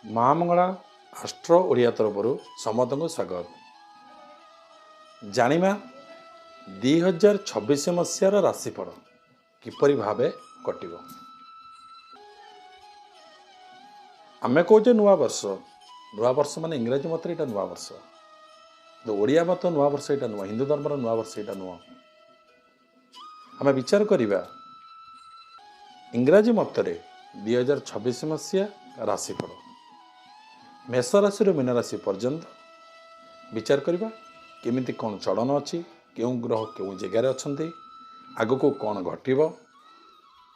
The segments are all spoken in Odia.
ମା ମଙ୍ଗଳା ଆଷ୍ଟ୍ର ଓଡ଼ିଆ ତରଫରୁ ସମସ୍ତଙ୍କୁ ସ୍ୱାଗତ। ଜାଣିବା 2026 ମସିହାର ରାଶିଫଳ କିପରି ଭାବେ କଟିବ। ଆମେ କହୁଛେ ନୂଆବର୍ଷ ମାନେ ଇଂରାଜୀ ମତରେ ଏଇଟା ନୂଆବର୍ଷ, ଓଡ଼ିଆ ମତ ନୂଆବର୍ଷ ଏଇଟା ନୁହଁ, ହିନ୍ଦୁ ଧର୍ମର ନୂଆବର୍ଷ ଏଇଟା ନୁହଁ। ଆମେ ବିଚାର କରିବା ଇଂରାଜୀ ମତରେ 2026 ମସିହା ରାଶିଫଳ ମେଷ ରାଶିରୁ ମୀନ ରାଶି ପର୍ଯ୍ୟନ୍ତ ବିଚାର କରିବା କେମିତି କ'ଣ ଚଳନ ଅଛି, କେଉଁ ଗ୍ରହ କେଉଁ ଜାଗାରେ ଅଛନ୍ତି, ଆଗକୁ କ'ଣ ଘଟିବ,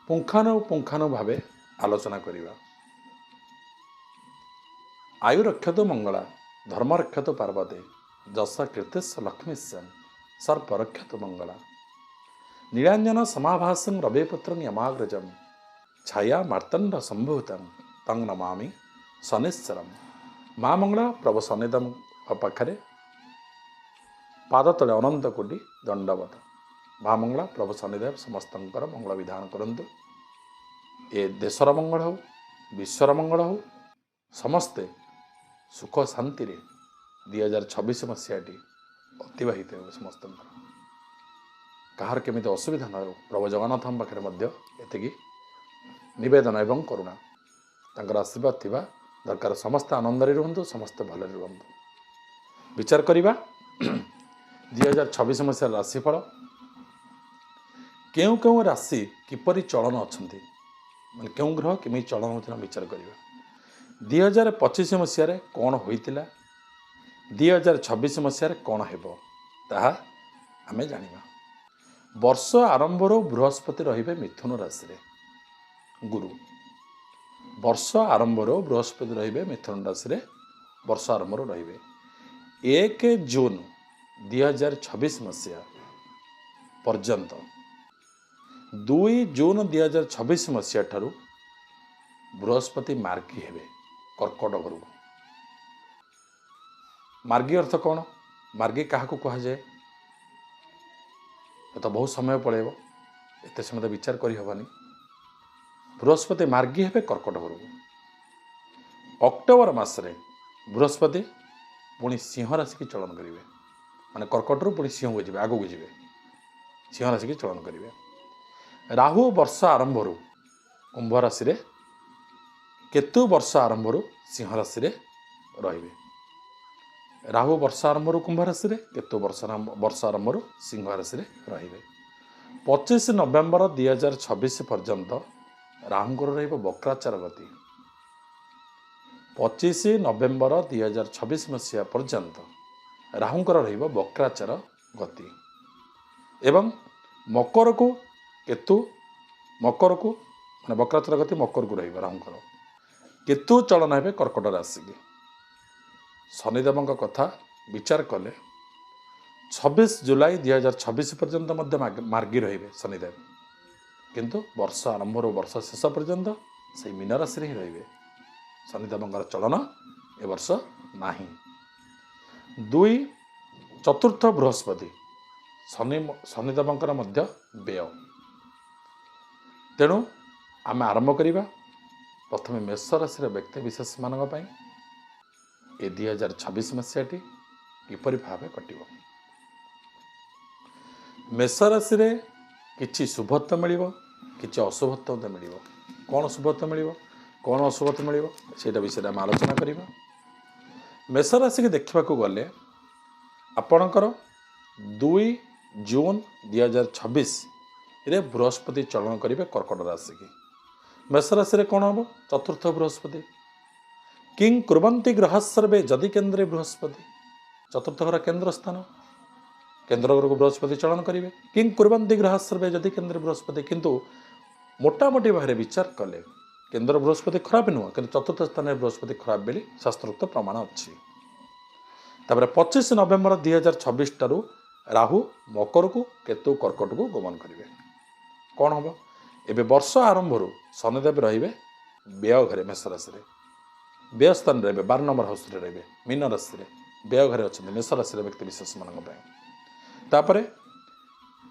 ପୁଙ୍ଖାନୁ ଭାବେ ଆଲୋଚନା କରିବା। ଆୟୁ ରକ୍ଷତୁ ମଙ୍ଗଳା, ଧର୍ମ ରକ୍ଷତୁ ପାର୍ବତୀ, ଯଶ କୀର୍ତିସ୍ ଲକ୍ଷ୍ମୀସ୍ୟାଂ, ସର୍ପ ରକ୍ଷତୁ ମଙ୍ଗଳା। ନୀଳାଞ୍ଜନ ସମାଭାସଂ ରବିପୁତ୍ରଂ ୟମାଗ୍ରଜଂ, ଛାୟା ମାର୍ତ୍ତଣ୍ଡ ସମ୍ଭୂତଂ ତଂ ନମାମି ଶନିଶ୍ଚରମ୍। ମା ମଙ୍ଗଳା ପ୍ରଭୁ ଶନିଦେବଙ୍କ ପାଖରେ ପାଦ ତଳେ ଅନନ୍ତ କୋଟି ଦଣ୍ଡବତ। ମା ମଙ୍ଗଳା ପ୍ରଭୁ ଶନିଦେବ ସମସ୍ତଙ୍କର ମଙ୍ଗଳ ବିଧାନ କରନ୍ତୁ। ଏ ଦେଶର ମଙ୍ଗଳ ହେଉ, ବିଶ୍ୱର ମଙ୍ଗଳ ହେଉ, ସମସ୍ତେ ସୁଖ ଶାନ୍ତିରେ 2026 ମସିହାଟି ଅତିବାହିତ ହେଉ ସମସ୍ତଙ୍କର। କାହାର କେମିତି ଅସୁବିଧା ନ ହେଉ, ପ୍ରଭୁ ଜଗନ୍ନାଥଙ୍କ ପାଖରେ ମଧ୍ୟ ଏତିକି ନିବେଦନ ଏବଂ କରୁଣା, ତାଙ୍କର ଆଶୀର୍ବାଦ ଥିବା ଦରକାର। ସମସ୍ତେ ଆନନ୍ଦରେ ରୁହନ୍ତୁ, ସମସ୍ତେ ଭଲରେ ରୁହନ୍ତୁ। ବିଚାର କରିବା 2026 ମସିହାର ରାଶିଫଳ। କେଉଁ କେଉଁ ରାଶି କିପରି ଚଳନ ଅଛନ୍ତି, ମାନେ କେଉଁ ଗ୍ରହ କେମିତି ଚଳନ ହେଉଥିଲା ବିଚାର କରିବା। 2025 ମସିହାରେ କ'ଣ ହୋଇଥିଲା, 2026 ମସିହାରେ କ'ଣ ହେବ ତାହା ଆମେ ଜାଣିବା। ବର୍ଷ ଆରମ୍ଭରୁ ବୃହସ୍ପତି ରହିବେ ମିଥୁନ ରାଶିରେ। ଗୁରୁ ବର୍ଷ ଆରମ୍ଭରୁ ବୃହସ୍ପତି ରହିବେ ମିଥୁନ ରାଶିରେ, ବର୍ଷ ଆରମ୍ଭରୁ ରହିବେ। 1 ଜୁନ 2026 ମସିହା ପର୍ଯ୍ୟନ୍ତ 2 ଜୁନ 2026 ମସିହା ଠାରୁ ବୃହସ୍ପତି ମାର୍ଗୀ ହେବେ କର୍କଟ ଘରକୁ। ମାର୍ଗୀ ଅର୍ଥ କ'ଣ? ମାର୍ଗୀ କାହାକୁ କୁହାଯାଏ? ଏ ତ ବହୁତ ସମୟ ପଳେଇବ, ଏତେ ସମୟ ବିଚାର କରିହେବନି। ବୃହସ୍ପତି ମାର୍ଗୀ ହେବେ କର୍କଟ ଘରକୁ। ଅକ୍ଟୋବର ମାସରେ ବୃହସ୍ପତି ପୁଣି ସିଂହ ରାଶିକି ଚଳନ କରିବେ, ମାନେ କର୍କଟରୁ ପୁଣି ସିଂହକୁ ଯିବେ, ଆଗକୁ ଯିବେ, ସିଂହ ରାଶିକି ଚଳନ କରିବେ। ରାହୁ ବର୍ଷ ଆରମ୍ଭରୁ କୁମ୍ଭ ରାଶିରେ, କେତୁ ବର୍ଷ ଆରମ୍ଭରୁ ସିଂହ ରାଶିରେ ରହିବେ। ରାହୁ ବର୍ଷ ଆରମ୍ଭରୁ କୁମ୍ଭ ରାଶିରେ, କେତୁ ବର୍ଷ ଆରମ୍ଭରୁ ସିଂହ ରାଶିରେ ରହିବେ। 25 ନଭେମ୍ବର 2026 ପର୍ଯ୍ୟନ୍ତ ରାହୁଙ୍କର ରହିବ ବକ୍ରାଚାର ଗତି। 25 ନଭେମ୍ବର 2026 ମସିହା ପର୍ଯ୍ୟନ୍ତ ରାହୁଙ୍କର ରହିବ ବକ୍ରାଚାର ଗତି। ଏବଂ ମକରକୁ ମାନେ ବକ୍ରାଚାର ଗତି ମକରକୁ ରହିବ ରାହୁଙ୍କର। କେତୁ ଚଳନ ହେବେ କର୍କଟ ରାଶିକି। ଶନିଦେବଙ୍କ କଥା ବିଚାର କଲେ 26 ଜୁଲାଇ 2026 ପର୍ଯ୍ୟନ୍ତ ମଧ୍ୟ ମାର୍ଗୀ ରହିବେ ଶନିଦେବ, କିନ୍ତୁ ବର୍ଷ ଆରମ୍ଭରୁ ବର୍ଷ ଶେଷ ପର୍ଯ୍ୟନ୍ତ ସେଇ ମୀନ ରାଶିରେ ହିଁ ରହିବେ। ଶନିଦେବଙ୍କର ଚଳନ ଏ ବର୍ଷ ନାହିଁ। 2 ଚତୁର୍ଥ ବୃହସ୍ପତି ଶନିଦେବଙ୍କର ମଧ୍ୟ ବ୍ୟୟ। ତେଣୁ ଆମେ ଆରମ୍ଭ କରିବା ପ୍ରଥମେ ମେଷ ରାଶିର ବ୍ୟକ୍ତି ବିଶେଷମାନଙ୍କ ପାଇଁ ଏ 2026 ମସିହାଟି କିପରି ଭାବେ କଟିବ। ମେଷ ରାଶିରେ କିଛି ଶୁଭତ୍ୱ ମିଳିବ, କିଛି ଅଶୁଭତ୍ୱ ମଧ୍ୟ ମିଳିବ। କ'ଣ ଶୁଭତ୍ୱ ମିଳିବ, କ'ଣ ଅଶୁଭତ୍ୱ ମିଳିବ, ସେଇଟା ବିଷୟରେ ଆମେ ଆଲୋଚନା କରିବା। ମେଷ ରାଶିକି ଦେଖିବାକୁ ଗଲେ ଆପଣଙ୍କର 2 ଜୁନ 2026ରେ ବୃହସ୍ପତି ଚଳନ କରିବେ କର୍କଟ ରାଶିକି। ମେଷ ରାଶିରେ କ'ଣ ହେବ? ଚତୁର୍ଥ ବୃହସ୍ପତି। କିଂ କୁର୍ବନ୍ତି ଗ୍ରହ ସର୍ବେ ଯଦି କେନ୍ଦ୍ରେ ବୃହସ୍ପତି। ଚତୁର୍ଥ ଘର କେନ୍ଦ୍ର ସ୍ଥାନ, କେନ୍ଦ୍ର ଘରକୁ ବୃହସ୍ପତି ଚଳନ କରିବେ। କିଂ କୁର୍ବନ୍ତି ଗ୍ରହ ସର୍ବେ ଯଦି କେନ୍ଦ୍ରେ ବୃହସ୍ପତି। କିନ୍ତୁ ମୋଟାମୋଟି ଭାବରେ ବିଚାର କଲେ କେନ୍ଦ୍ର ବୃହସ୍ପତି ଖରାପ ନୁହଁ, କିନ୍ତୁ ଚତୁର୍ଥ ସ୍ଥାନରେ ବୃହସ୍ପତି ଖରାପ ବୋଲି ଶାସ୍ତ୍ରୋକ୍ତ ପ୍ରମାଣ ଅଛି। ତାପରେ 25 ନଭେମ୍ବର 2026 ଠାରୁ ରାହୁ ମକରକୁ, କେତୁ କର୍କଟକୁ ଗମନ କରିବେ। କ'ଣ ହେବ? ଏବେ ବର୍ଷ ଆରମ୍ଭରୁ ଶନିଦେବ ରହିବେ ବ୍ୟୟ ଘରେ ମେଷ ରାଶିରେ, ବ୍ୟୟ ସ୍ଥାନରେ ରହିବେ, 12 ନମ୍ବର ହାଉସରେ ରହିବେ, ମୀନ ରାଶିରେ ବ୍ୟୟ ଘରେ ଅଛନ୍ତି ମେଷ ରାଶିର ବ୍ୟକ୍ତି ବିଶେଷମାନଙ୍କ ପାଇଁ। ତାପରେ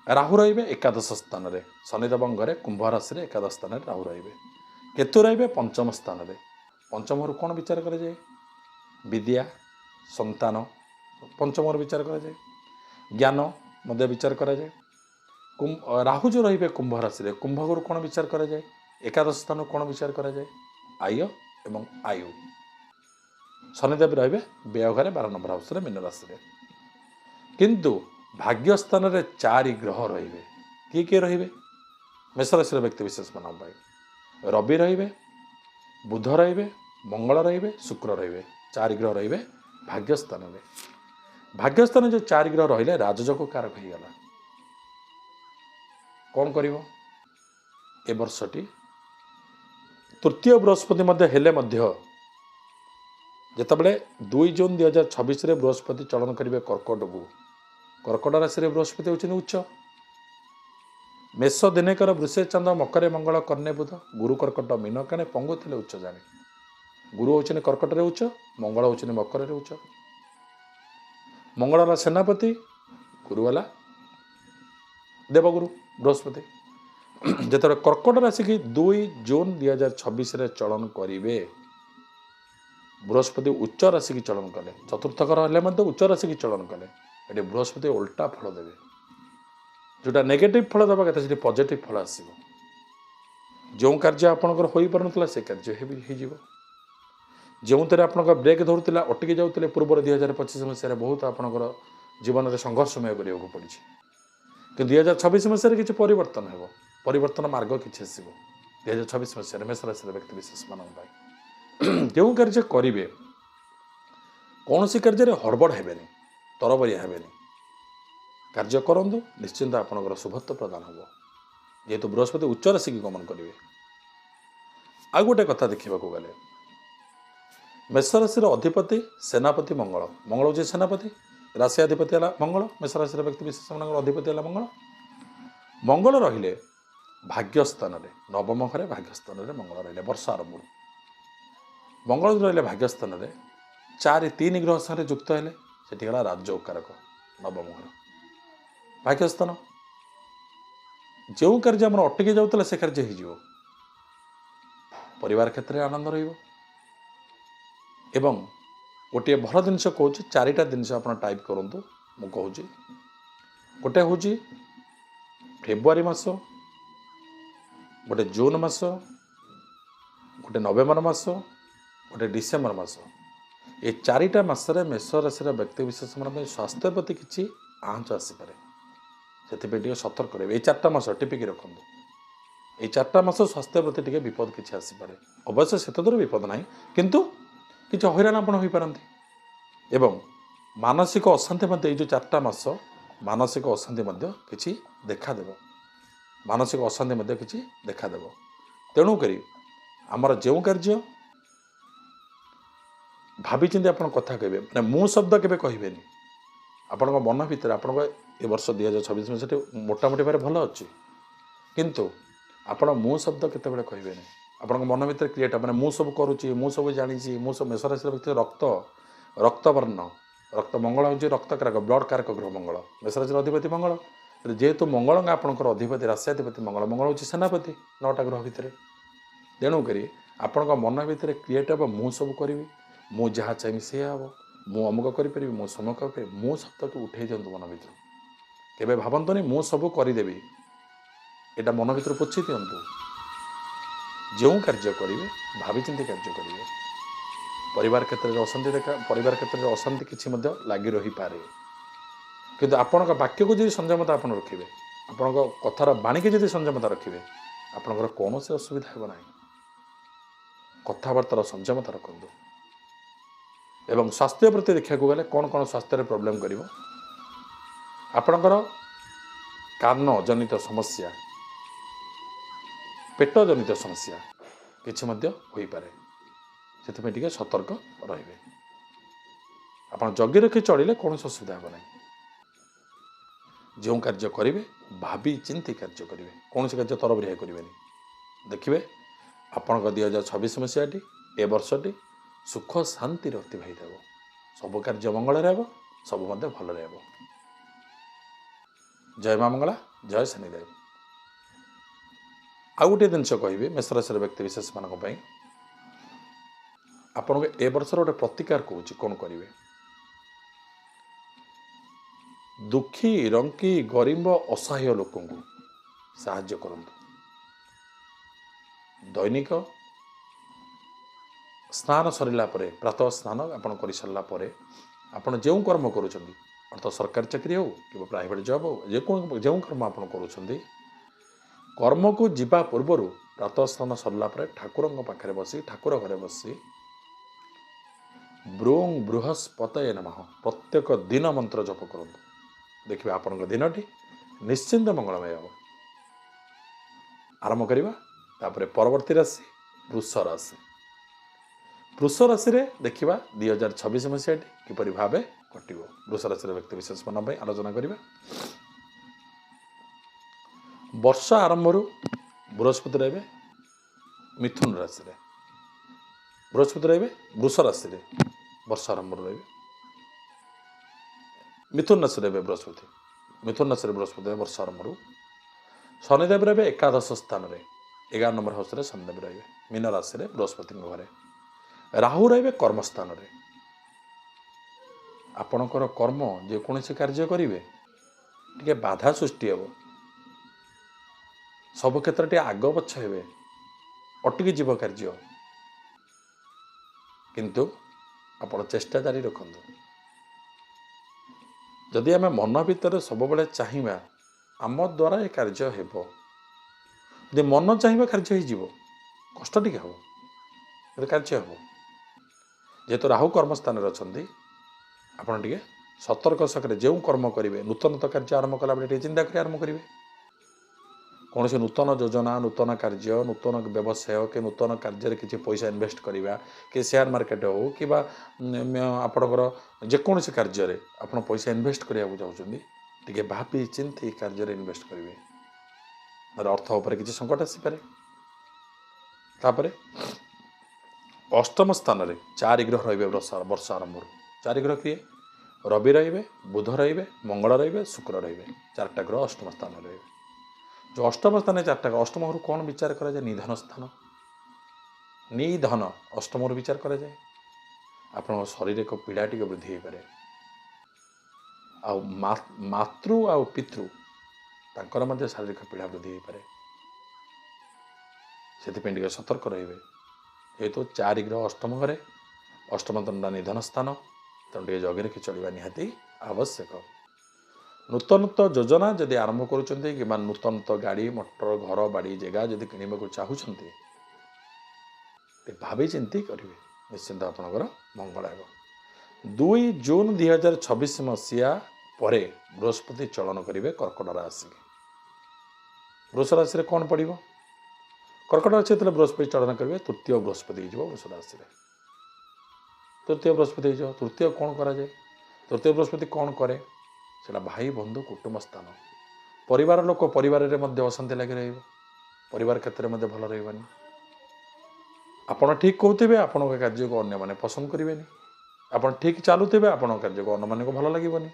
ରାହୁ ରହିବେ ଏକାଦଶ ସ୍ଥାନରେ, ଶନିଦେବଙ୍କ ଘରେ କୁମ୍ଭ ରାଶିରେ ଏକାଦଶ ସ୍ଥାନରେ ରାହୁ ରହିବେ। କେତୁ ରହିବେ ପଞ୍ଚମ ସ୍ଥାନରେ, पंचम कौन विचार कराए विद्या संतान पंचम विचार कराए ज्ञान मध्य विचार कराए राहु जो रे कुंभ राशि कुंभ गुरु कौन विचार कराए एकादश स्थान कौन विचार कराए आय एवं आयु शनिदेव रे व्यय घरे 12 नंबर हाउस मीन राशि किंतु भाग्य स्थान में 4 ग्रह रे किए रे मेष राशि व्यक्ति विशेष मान रवि रे बुध रे मंगल रे शुक्र रे 4 ग्रह रे भाग्यस्थान में भाग्यस्थान जो 4 ग्रह रही राजयोग कारक होगा कौन कर वर्षटी तृतीय बृहस्पति हेले जितेबाला 2 जून 2026 बृहस्पति चलन करेंगे कर्कट को कर्कट राशि बृहस्पति होती उच्च मेष दिनेकर वृषे चंद्र मकर मंगल कन्या बुध गुरु कर्कट मीन काने पंगु थे उच्च जाने गुरु होचने कर्कट रे उच्च मंगल होचने मकर रे उच्च मंगल वाला सेनापति गुरु वाला देवगुरु बृहस्पति जिते कर्कट राशि की 2 जून 2026 चलन करेंगे बृहस्पति उच्च राशि की चलन कले चतुर्थ घर हेल्ले उच्च राशि की चलन कले ये बृहस्पति उल्टा फल देवे जोटा नेगेटिव फल देवा कथा से पॉजिटिव फल आसो जो कार्य आपंकर हो पार ना से कार्य जो थे आप ब्रेक धरुला अटकी जाते पूर्व 2025 मसीह बहुत आपंकर जीवन में संघर्षमय करा पड़ी कि 2026 मसीह किसी परिवर्तन हो परिवर्तन मार्ग किसी आसो 2026 मसीह मेष राशि व्यक्ति विशेष मान जो कार्य करेंगे कौन सी कार्य हड़बड़ हेबेनि तरबरिया हेबेनि कार्य करूँ निश्चिंत आपंकर शुभत्व प्रदान हो जेहेतु बृहस्पति उच्च राशि की गमन करेंगे आ गोटे कथा देखा गले मेष राशि अधिपति सेनापति मंगल मंगल हूँ सेनापति राशि अधिपति है मंगल मेष राशि व्यक्ति विशेष अधिपति है मंगल मंगल रे भाग्यस्थान नवम घरे भाग्यस्थान मंगल रे वर्ष आरंभ मंगल रे भाग्यस्थान 4-3 ग्रह सारे युक्त है सेठी गला राजयोग कारक नवम घर भाग्यस्थान जो कार्य आम अटकी जाऊला से कार्य हो परिवार क्षेत्र में आनंद एवं गोटे भल जिन कहूँ 4टा जिनस आप टाइप करूँ मु कहूँ गोटे हूँ फेब्रुआरी मास गोटे जून मास गोटे नवेम्बर मास गोटे डिसेम्बर मास ये 4टा मसरे मेष राशि व्यक्ति विशेष मान स्वास्थ्य प्रति किसी आँच आसपे से सतर्क रहे ये 4टा मास टिपिक रखु ये 4टा मास स्वास्थ्य प्रति टे विपद किसी आसपे अवश्य से दूर विपद ना किंतु किसी हैरान आपण हो पारती एवं मानसिक अशांति जो 4टा मास मानसिक अशांति किसी देखादेव मानसिक अशांति किसी देखादेव तेणुक आमर जो कार्य भाभी चिंती आप कथा कहे मैंने मु शब्द के कहे आपण मन भितर आप वर्ष 2026 में से मोटामोटी भाव भल अच्छी किंतु आपण मु शब्द केतबेले कहे आपण मन भितर क्रिएट मैंने मु सब करुच्ची मु सब जानी मु सब मेष राशि व्यक्ति रक्त रक्तवर्ण रक्त मंगल हूँ रक्त कारक ब्लड कारक ग्रह मंगल मेष राशि अधिपति मंगल जेहेतु मंगल आपंकर अधिपति राशिपति मंगल मंगल हूँ सेनापति 9टा ग्रह भितर तेणुक आपण मन भितर क्रिएट हे मु सब करी मु जहाँ चाहिए सी हम मु अमुक करी मु समय कर मु शब्द को उठे दिंतु मन भर केवे भावतुनि मु सब करदेवी यहाँ मन भर पोछि दिंतु जो कार्य करेंगे भावी चिंती कार्य करेंगे परिवार क्षेत्र में अशांति देखा परिवार क्षेत्र में अशांति किसी लगी रही पारे किंतु आपण वाक्य को जी संयमता आप रखिए आपण कथार बाणी के जी संयमता रखिए आपंकर कौन से असुविधा हो ना कथबार्तार संयमता रखु एवं स्वास्थ्य प्रति देखा गले कौन कौन स्वास्थ्य प्रोब्लेम कर आपणकर कान जनित समस्या पेट जनित समस्या किसी हो पारे से टे सतर्क रे आप जगी रखी चलिए कौन असुविधा हो ना जो कार्य करेंगे भावी चिंती कार्य करेंगे कौन से कार्य तरबरिया करेंगे देखिए आपण 2026 मसीहाटी ए वर्षटी सुख शांति अतिबाहित हो सब कार्य मंगल सब भल जय माँ मंगला जय शनिदेव आ गोटे जिनस कहि मेष राशि व्यक्ति विशेष मानी ଆପଣଙ୍କୁ ଏ ବର୍ଷର ଗୋଟେ ପ୍ରତିକାର କହୁଛି କ'ଣ କରିବେ। ଦୁଃଖୀ ରଙ୍କି ଗରିବ ଅସହାୟ ଲୋକଙ୍କୁ ସାହାଯ୍ୟ କରନ୍ତୁ। ଦୈନିକ ସ୍ନାନ ସରିଲା ପରେ ପ୍ରାତଃ ସ୍ନାନ ଆପଣ କରିସାରିଲା ପରେ ଆପଣ ଯେଉଁ କର୍ମ କରୁଛନ୍ତି, ଅର୍ଥାତ୍ ସରକାରୀ ଚାକିରି ହେଉ କିମ୍ବା ପ୍ରାଇଭେଟ୍ ଜବ୍ ହେଉ, ଯେଉଁ କର୍ମ ଆପଣ କରୁଛନ୍ତି, କର୍ମକୁ ଯିବା ପୂର୍ବରୁ ପ୍ରାତଃ ସ୍ନାନ ସରିଲା ପରେ ଠାକୁରଙ୍କ ପାଖରେ ବସି, ଠାକୁର ଘରେ ବସି ବ୍ରୁଂ ବୃହସ୍ପତୟେ ନମଃ ପ୍ରତ୍ୟେକ ଦିନ ମନ୍ତ୍ର ଜପ କରନ୍ତୁ। ଦେଖିବେ ଆପଣଙ୍କ ଦିନଟି ନିଶ୍ଚିନ୍ତ ମଙ୍ଗଳମୟ ହେବ। ଆରମ୍ଭ କରିବା। ତାପରେ ପରବର୍ତ୍ତୀ ରାଶି ବୃଷ ରାଶି। ବୃଷ ରାଶିରେ ଦେଖିବା 2026 ମସିହାଟି କିପରି ଭାବେ କଟିବ। ବୃଷ ରାଶିର ବ୍ୟକ୍ତି ବିଶେଷମାନଙ୍କ ପାଇଁ ଆଲୋଚନା କରିବା। ବର୍ଷ ଆରମ୍ଭରୁ ବୃହସ୍ପତି ରହିବେ ମିଥୁନ ରାଶିରେ, ବୃହସ୍ପତି ରହିବେ ବୃଷ ରାଶିରେ, ବର୍ଷ ଆରମ୍ଭରୁ ରହିବେ ମିଥୁନ ରାଶିରେ ରହିବେ ବୃହସ୍ପତି, ମିଥୁନ ରାଶିରେ ବୃହସ୍ପତି ରହିବେ ବର୍ଷ ଆରମ୍ଭରୁ। ଶନିଦେବ ରହିବେ ଏକାଦଶ ସ୍ଥାନରେ, 11 ନମ୍ବର ହାଉସରେ ଶନିଦେବ ରହିବେ ମୀନ ରାଶିରେ ବୃହସ୍ପତିଙ୍କ ଘରେ। ରାହୁ ରହିବେ କର୍ମସ୍ଥାନରେ। ଆପଣଙ୍କର କର୍ମ ଯେକୌଣସି କାର୍ଯ୍ୟ କରିବେ ଟିକେ ବାଧା ସୃଷ୍ଟି ହେବ, ସବୁ କ୍ଷେତ୍ରରେ ଟିକେ ଆଗ ପଛ ହେବେ, ଅଟକି ଯିବ କାର୍ଯ୍ୟ, କିନ୍ତୁ ଆପଣ ଚେଷ୍ଟା ଜାରି ରଖନ୍ତୁ। ଯଦି ଆମେ ମନ ଭିତରେ ସବୁବେଳେ ଚାହିଁବା ଆମ ଦ୍ୱାରା ଏ କାର୍ଯ୍ୟ ହେବ, ଯଦି ମନ ଚାହିଁବା କାର୍ଯ୍ୟ ହେଇଯିବ, କଷ୍ଟ ଟିକେ ହେବ କିନ୍ତୁ କାର୍ଯ୍ୟ ହେବ। ଯେହେତୁ ରାହୁ କର୍ମସ୍ଥାନରେ ଅଛନ୍ତି, ଆପଣ ଟିକେ ସତର୍କ ସହକାରେ ଯେଉଁ କର୍ମ କରିବେ, ନୂତନତଃ କାର୍ଯ୍ୟ ଆରମ୍ଭ କଲାବେଳେ ଟିକେ ଚିନ୍ତା କରି ଆରମ୍ଭ କରିବେ। କୌଣସି ନୂତନ ଯୋଜନା, ନୂତନ କାର୍ଯ୍ୟ, ନୂତନ ବ୍ୟବସାୟ କି ନୂତନ କାର୍ଯ୍ୟରେ କିଛି ପଇସା ଇନଭେଷ୍ଟ କରିବା, କି ସେୟାର ମାର୍କେଟ ହେଉ କିମ୍ବା ଆପଣଙ୍କର ଯେକୌଣସି କାର୍ଯ୍ୟରେ ଆପଣ ପଇସା ଇନଭେଷ୍ଟ କରିବାକୁ ଚାହୁଁଛନ୍ତି, ଟିକେ ଭାବି ଚିନ୍ତି କାର୍ଯ୍ୟରେ ଇନଭେଷ୍ଟ କରିବେ, ନହେଲେ ଅର୍ଥ ଉପରେ କିଛି ସଙ୍କଟ ଆସିପାରେ। ତାପରେ ଅଷ୍ଟମ ସ୍ଥାନରେ 4 ଗ୍ରହ ରହିବେ ବର୍ଷ ଆରମ୍ଭରୁ। 4 ଗ୍ରହ କିଏ? ରବି ରହିବେ, ବୁଧ ରହିବେ, ମଙ୍ଗଳ ରହିବେ, ଶୁକ୍ର ରହିବେ। 4ଟା ଗ୍ରହ ଅଷ୍ଟମ ସ୍ଥାନରେ ରହିବେ। ଯେଉଁ ଅଷ୍ଟମ ସ୍ଥାନରେ 4ଟା ଗ୍ରହ, ଅଷ୍ଟମ ଘରୁ କ'ଣ ବିଚାର କରାଯାଏ? ନିଧନ ସ୍ଥାନ। ନିଧନ ଅଷ୍ଟମରୁ ବିଚାର କରାଯାଏ। ଆପଣଙ୍କ ଶରୀରିକ ପୀଡ଼ା ଟିକେ ବୃଦ୍ଧି ହୋଇପାରେ। ଆଉ ମାତୃ ଆଉ ପିତୃ ତାଙ୍କର ମଧ୍ୟ ଶାରୀରିକ ପୀଡ଼ା ବୃଦ୍ଧି ହୋଇପାରେ। ସେଥିପାଇଁ ଟିକେ ସତର୍କ ରହିବେ। ଯେହେତୁ 4 ଗ୍ରହ ଅଷ୍ଟମ ଘରେ, ଅଷ୍ଟମ ତଣ୍ଡା ନିଧନ ସ୍ଥାନ, ତେଣୁ ଟିକେ ଜଗି ରଖି ଚଳିବା ନିହାତି ଆବଶ୍ୟକ। ନୂତନତଃ ଯୋଜନା ଯଦି ଆରମ୍ଭ କରୁଛନ୍ତି କିମ୍ବା ନୂତନତଃ ଗାଡ଼ି ମଟର, ଘର ବାଡ଼ି ଜାଗା ଯଦି କିଣିବାକୁ ଚାହୁଁଛନ୍ତି, ଭାବି ଚିନ୍ତି କରିବେ, ନିଶ୍ଚିନ୍ତ ଆପଣଙ୍କର ମଙ୍ଗଳ ହେବ। 2 ଜୁନ୍ 2026 ମସିହା ପରେ ବୃହସ୍ପତି ଚଳନ କରିବେ କର୍କଟ ରାଶିରେ। ବୃଷ ରାଶିରେ କ'ଣ ପଡ଼ିବ? କର୍କଟ ରାଶି ଯେତେବେଳେ ବୃହସ୍ପତି ଚଳନ କରିବେ, ତୃତୀୟ ବୃହସ୍ପତି ହେଇଯିବ ବୃଷ ରାଶିରେ। ତୃତୀୟ ବୃହସ୍ପତି ହେଇଯିବ। ତୃତୀୟ କ'ଣ କରାଯାଏ? ତୃତୀୟ ବୃହସ୍ପତି କ'ଣ କରେ? ସେଇଟା ଭାଇ ବନ୍ଧୁ କୁଟୁମ୍ବ ସ୍ଥାନ। ପରିବାର ଲୋକ ପରିବାରରେ ମଧ୍ୟ ଅଶାନ୍ତି ଲାଗି ରହିବ, ପରିବାର କ୍ଷେତ୍ରରେ ମଧ୍ୟ ଭଲ ରହିବନି। ଆପଣ ଠିକ୍ କହୁଥିବେ, ଆପଣଙ୍କ କାର୍ଯ୍ୟକୁ ଅନ୍ୟମାନେ ପସନ୍ଦ କରିବେନି। ଆପଣ ଠିକ୍ ଚାଲୁଥିବେ, ଆପଣଙ୍କ କାର୍ଯ୍ୟକୁ ଅନ୍ୟମାନଙ୍କୁ ଭଲ ଲାଗିବନି।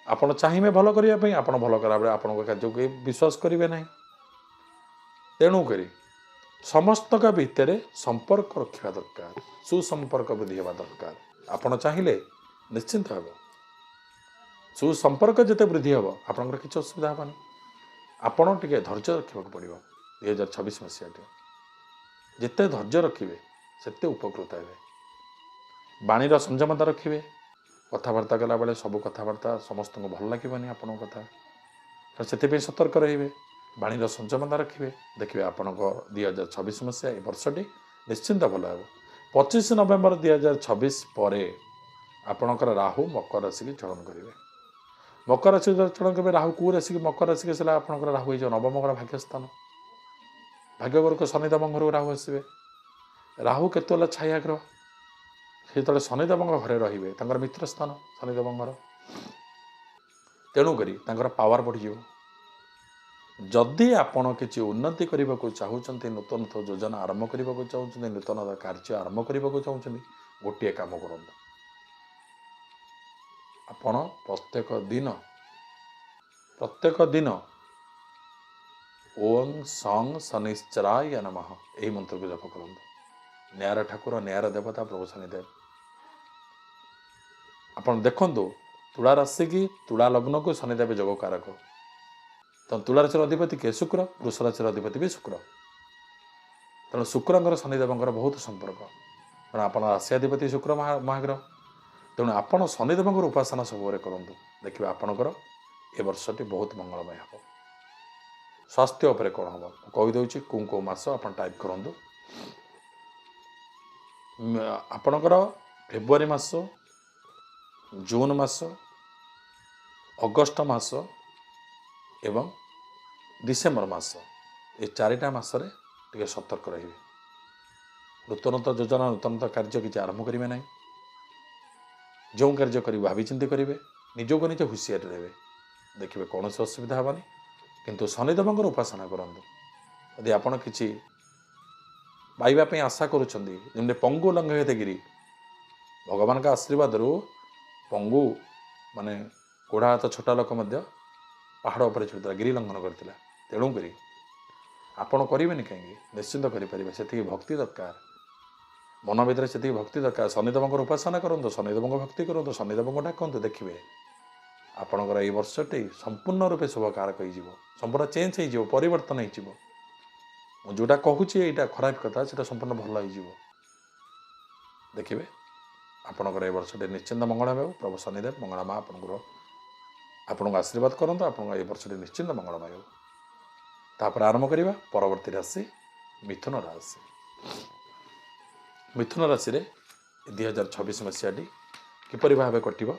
ଆପଣ ଚାହିଁବେ ଭଲ କରିବା ପାଇଁ, ଆପଣ ଭଲ କଲାବେଳେ ଆପଣଙ୍କ କାର୍ଯ୍ୟକୁ କେହି ବିଶ୍ୱାସ କରିବେ ନାହିଁ। ତେଣୁକରି ସମସ୍ତଙ୍କ ଭିତରେ ସମ୍ପର୍କ ରଖିବା ଦରକାର, ସୁସମ୍ପର୍କ ବୃଦ୍ଧି ହେବା ଦରକାର। ଆପଣ ଚାହିଁଲେ ନିଶ୍ଚିନ୍ତ ହେବ। ସୁସମ୍ପର୍କ ଯେତେ ବୃଦ୍ଧି ହେବ, ଆପଣଙ୍କର କିଛି ଅସୁବିଧା ହେବନି। ଆପଣ ଟିକେ ଧୈର୍ଯ୍ୟ ରଖିବାକୁ ପଡ଼ିବ। 2026 ମସିହାଟି ଯେତେ ଧୈର୍ଯ୍ୟ ରଖିବେ ସେତେ ଉପକୃତ ହେବେ। ବାଣୀର ସଂଯମତା ରଖିବେ। କଥାବାର୍ତ୍ତା କଲାବେଳେ ସବୁ କଥାବାର୍ତ୍ତା ସମସ୍ତଙ୍କୁ ଭଲ ଲାଗିବନି ଆପଣଙ୍କ କଥା, ସେଥିପାଇଁ ସତର୍କ ରହିବେ। ବାଣୀର ସଂଯମତା ରଖିବେ। ଦେଖିବେ ଆପଣଙ୍କ 2026 ମସିହା ଏ ବର୍ଷଟି ନିଶ୍ଚିନ୍ତ ଭଲ ହେବ। 25 ନଭେମ୍ବର 2026 ପରେ ଆପଣଙ୍କର ରାହୁ ମକର ରାଶିକି ଚଳନ କରିବେ। ମକର ରାଶି ଚଳନ କରିବେ। ରାହୁ କେଉଁ ରାଶିକି? ମକର ରାଶିକି ଆସିଲା ଆପଣଙ୍କର ରାହୁ ହେଇଯିବ ନବମ ଘର ଭାଗ୍ୟସ୍ଥାନ। ଭାଗ୍ୟବର୍ଗ ଶନିଦେବଙ୍କ ଘରକୁ ରାହୁ ଆସିବେ। ରାହୁ କେତୁ ହେଲା ଛାୟା ଗ୍ରହ। ସେତେବେଳେ ଶନିଦେବଙ୍କ ଘରେ ରହିବେ, ତାଙ୍କର ମିତ୍ର ସ୍ଥାନ ଶନିଦେବଙ୍କ ଘର, ତେଣୁକରି ତାଙ୍କର ପାୱାର ବଢ଼ିଯିବ। ଯଦି ଆପଣ କିଛି ଉନ୍ନତି କରିବାକୁ ଚାହୁଁଛନ୍ତି, ନୂତନ ଯୋଜନା ଆରମ୍ଭ କରିବାକୁ ଚାହୁଁଛନ୍ତି, ନୂତନ କାର୍ଯ୍ୟ ଆରମ୍ଭ କରିବାକୁ ଚାହୁଁଛନ୍ତି, ଗୋଟିଏ କାମ କରନ୍ତୁ। ଆପଣ ପ୍ରତ୍ୟେକ ଦିନ ଓଂ ସଂ ଶନିଶ୍ଚରାୟ ନମଃ ଏହି ମନ୍ତ୍ରକୁ ଜପ କରନ୍ତୁ। ନ୍ୟାୟର ଠାକୁର ନ୍ୟାୟର ଦେବତା ପ୍ରଭୁ ଶନିଦେବ। ଆପଣ ଦେଖନ୍ତୁ ତୁଳା ରାଶି କି ତୁଳା ଲଗ୍ନକୁ ଶନିଦେବ ଯୋଗ କାରକ। ତ ତୁଳା ରାଶିର ଅଧିପତି କିଏ? ଶୁକ୍ର। ବୃଷ ରାଶିର ଅଧିପତି ବି ଶୁକ୍ର। ତେଣୁ ଶୁକ୍ରଙ୍କର ଶନିଦେବଙ୍କର ବହୁତ ସମ୍ପର୍କ। ତେଣୁ ଆପଣ ରାଶିଆଧିପତି ଶୁକ୍ର ମହାଗ୍ରହ। ତେଣୁ ଆପଣ ଶନିଦେବଙ୍କର ଉପାସନା ସବୁବେଳେ କରନ୍ତୁ, ଦେଖିବେ ଆପଣଙ୍କର ଏ ବର୍ଷଟି ବହୁତ ମଙ୍ଗଳମୟ ହେବ। ସ୍ୱାସ୍ଥ୍ୟ ଉପରେ କ'ଣ ହେବ ମୁଁ କହିଦେଉଛି, କେଉଁ ମାସ ଆପଣ ଟାଇପ୍ କରନ୍ତୁ। ଆପଣଙ୍କର ଫେବୃଆରୀ ମାସ, ଜୁନ୍ ମାସ, ଅଗଷ୍ଟ ମାସ ଏବଂ ଡିସେମ୍ବର ମାସ, ଏ 4ଟା ମାସରେ ଟିକେ ସତର୍କ ରହିବେ। ନୂତନତଃ ଯୋଜନା ନୂତନତଃ କାର୍ଯ୍ୟ କିଛି ଆରମ୍ଭ କରିବେ ନାହିଁ। ଯେଉଁ କାର୍ଯ୍ୟ କରିବେ ଭାବିଚିନ୍ତି କରିବେ, ନିଜକୁ ନିଜେ ହୁସିଆର ରହିବେ, ଦେଖିବେ କୌଣସି ଅସୁବିଧା ହେବନି। କିନ୍ତୁ ଶନିଦେବଙ୍କର ଉପାସନା କରନ୍ତୁ। ଯଦି ଆପଣ କିଛି ପାଇବା ପାଇଁ ଆଶା କରୁଛନ୍ତି, ଯେମିତି ପଙ୍ଗୁ ଲଙ୍ଘୟତେ ଗିରି, ଭଗବାନଙ୍କ ଆଶୀର୍ବାଦରୁ ପଙ୍ଗୁ ମାନେ ଗୋଡ଼ା ହାତ ଛୋଟା ଲୋକ ମଧ୍ୟ ପାହାଡ଼ ଉପରେ ଚଢ଼ୁଥିଲା, ଗିରି ଲଙ୍ଘନ କରିଥିଲା। ତେଣୁକରି ଆପଣ କରିବେନି କାହିଁକି? ନିଶ୍ଚିନ୍ତ କରିପାରିବେ। ସେତିକି ଭକ୍ତି ଦରକାର, ମନ ଭିତରେ ସେତିକି ଭକ୍ତି ଦରକାର। ଶନିଦେବଙ୍କର ଉପାସନା କରନ୍ତୁ, ଶନିଦେବଙ୍କ ଭକ୍ତି କରନ୍ତୁ, ଶନିଦେବଙ୍କୁ ଡାକନ୍ତୁ, ଦେଖିବେ ଆପଣଙ୍କର ଏଇ ବର୍ଷଟି ସମ୍ପୂର୍ଣ୍ଣ ରୂପେ ଶୁଭକାରକ ହେଇଯିବ, ସମ୍ପୂର୍ଣ୍ଣ ଚେଞ୍ଜ ହେଇଯିବ, ପରିବର୍ତ୍ତନ ହେଇଯିବ। ମୁଁ ଯେଉଁଟା କହୁଛି ଏଇଟା ଖରାପ କଥା, ସେଇଟା ସମ୍ପୂର୍ଣ୍ଣ ଭଲ ହେଇଯିବ। ଦେଖିବେ ଆପଣଙ୍କର ଏ ବର୍ଷଟି ନିଶ୍ଚିନ୍ତ ମଙ୍ଗଳମୟ ହେବ। ପ୍ରଭୁ ଶନିଦେବ ମଙ୍ଗଳା ମା ଆପଣଙ୍କୁ ଆଶୀର୍ବାଦ କରନ୍ତୁ। ଆପଣଙ୍କ ଏ ବର୍ଷଟି ନିଶ୍ଚିନ୍ତ ମଙ୍ଗଳମୟ ହେବ। ତାପରେ ଆରମ୍ଭ କରିବା ପରବର୍ତ୍ତୀ ରାଶି ମିଥୁନ ରାଶି। ମିଥୁନ ରାଶିରେ 2026 ମସିହାଟି କିପରି ଭାବେ କଟିବ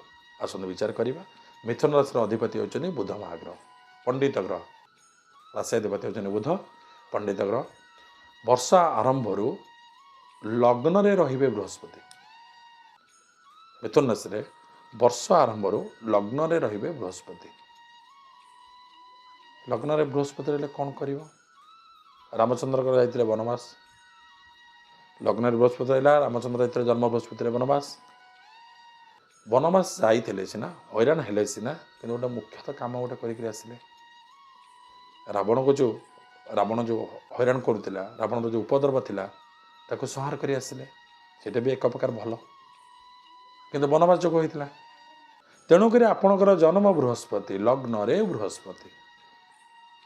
ଆସନ୍ତୁ ବିଚାର କରିବା। ମିଥୁନ ରାଶିର ଅଧିପତି ହେଉଛନ୍ତି ବୁଧ ମହାଗ୍ରହ, ପଣ୍ଡିତ ଗ୍ରହ। ରାଶି ଅଧିପତି ହେଉଛନ୍ତି ବୁଧ, ପଣ୍ଡିତ ଗ୍ରହ। ବର୍ଷା ଆରମ୍ଭରୁ ଲଗ୍ନରେ ରହିବେ ବୃହସ୍ପତି। ମିଥୁନ ରାଶିରେ ବର୍ଷ ଆରମ୍ଭରୁ ଲଗ୍ନରେ ରହିବେ ବୃହସ୍ପତି। ଲଗ୍ନରେ ବୃହସ୍ପତି ରହିଲେ କ'ଣ କରିବ? ରାମଚନ୍ଦ୍ରଙ୍କର ଯାଇଥିଲେ ବନବାସ, ଲଗ୍ନରେ ବୃହସ୍ପତି ରହିଲା, ରାମଚନ୍ଦ୍ର ଯାଇଥିଲେ ଜନ୍ମ ବୃହସ୍ପତିରେ ବନବାସ। ବନବାସ ଯାଇଥିଲେ ସିନା, ହଇରାଣ ହେଲେ ସିନା, କିନ୍ତୁ ଗୋଟେ ମୁଖ୍ୟତଃ କାମ ଗୋଟେ କରିକି ଆସିଲେ। ରାବଣ ଯେଉଁ ହଇରାଣ କରୁଥିଲା, ରାବଣର ଯେଉଁ ଉପଦ୍ରବ ଥିଲା, ତାକୁ ସଂହାର କରି ଆସିଲେ। ସେଇଟା ବି ଏକ ପ୍ରକାର ଭଲ, କିନ୍ତୁ ବନବାସ ଯୋଗ ହୋଇଥିଲା। ତେଣୁକରି ଆପଣଙ୍କର ଜନ୍ମ ବୃହସ୍ପତି, ଲଗ୍ନରେ ବୃହସ୍ପତି,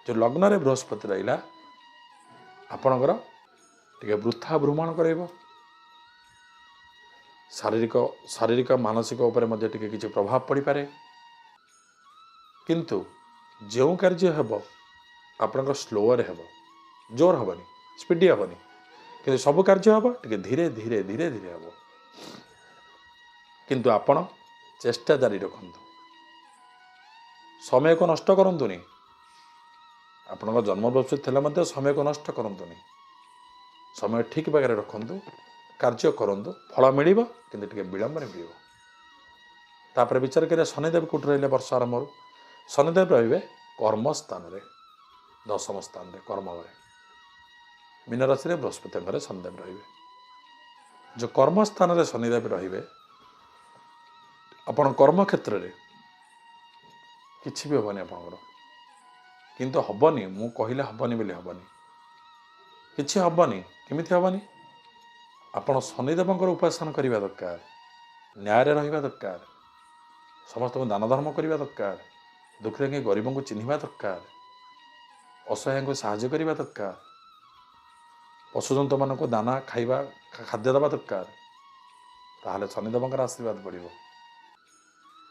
ଯେଉଁ ଲଗ୍ନରେ ବୃହସ୍ପତି ରହିଲା, ଆପଣଙ୍କର ଟିକେ ବୃଥା ଭ୍ରମଣ କରାଇବ। ଶାରୀରିକ ମାନସିକ ଉପରେ ମଧ୍ୟ ଟିକେ କିଛି ପ୍ରଭାବ ପଡ଼ିପାରେ। କିନ୍ତୁ ଯେଉଁ କାର୍ଯ୍ୟ ହେବ ଆପଣଙ୍କର ସ୍ଲୋରେ ହେବ, ଜୋର ହେବନି, ସ୍ପିଡ଼ି ହେବନି। କିନ୍ତୁ ସବୁ କାର୍ଯ୍ୟ ହେବ ଟିକେ ଧୀରେ ଧୀରେ ଧୀରେ ଧୀରେ ହେବ। କିନ୍ତୁ ଆପଣ ଚେଷ୍ଟା ଜାରି ରଖନ୍ତୁ, ସମୟକୁ ନଷ୍ଟ କରନ୍ତୁନି। ଆପଣଙ୍କ ଜନ୍ମ ବୃହସ୍ପତି ଥିଲେ ମଧ୍ୟ ସମୟକୁ ନଷ୍ଟ କରନ୍ତୁନି। ସମୟ ଠିକ୍ ବାଗରେ ରଖନ୍ତୁ, କାର୍ଯ୍ୟ କରନ୍ତୁ, ଫଳ ମିଳିବ, କିନ୍ତୁ ଟିକେ ବିଳମ୍ବରେ ମିଳିବ। ତାପରେ ବିଚାର କରିବା ଶନିଦେବ କେଉଁଠି ରହିଲେ ବର୍ଷ ଆରମ୍ଭରୁ? ଶନିଦେବ ରହିବେ କର୍ମସ୍ଥାନରେ, 10ମ ସ୍ଥାନରେ, କର୍ମ ଘରେ। ମୀନ ରାଶିରେ ବୃହସ୍ପତି ଘରେ ଶନିଦେବ ରହିବେ। ଯେଉଁ କର୍ମସ୍ଥାନରେ ଶନିଦେବ ରହିବେ, ଆପଣ କର୍ମକ୍ଷେତ୍ରରେ କିଛି ବି ହେବନି ଆପଣଙ୍କର। କିନ୍ତୁ ହେବନି, ମୁଁ କହିଲେ ହେବନି ବୋଲି ହେବନି, କିଛି ହେବନି। କେମିତି ହେବନି? ଆପଣ ଶନିଦେବଙ୍କର ଉପାସନା କରିବା ଦରକାର, ନ୍ୟାୟରେ ରହିବା ଦରକାର, ସମସ୍ତଙ୍କୁ ଦାନ ଧର୍ମ କରିବା ଦରକାର, ଦୁଃଖରେ କିଏ ଗରିବଙ୍କୁ ଚିହ୍ନିବା ଦରକାର, ଅସହାୟଙ୍କୁ ସାହାଯ୍ୟ କରିବା ଦରକାର, ପଶୁଜନ୍ତୁମାନଙ୍କୁ ଦାନା ଖାଇବା ଖାଦ୍ୟ ଦେବା ଦରକାର। ତାହେଲେ ଶନିଦେବଙ୍କର ଆଶୀର୍ବାଦ ପଡ଼ିବ,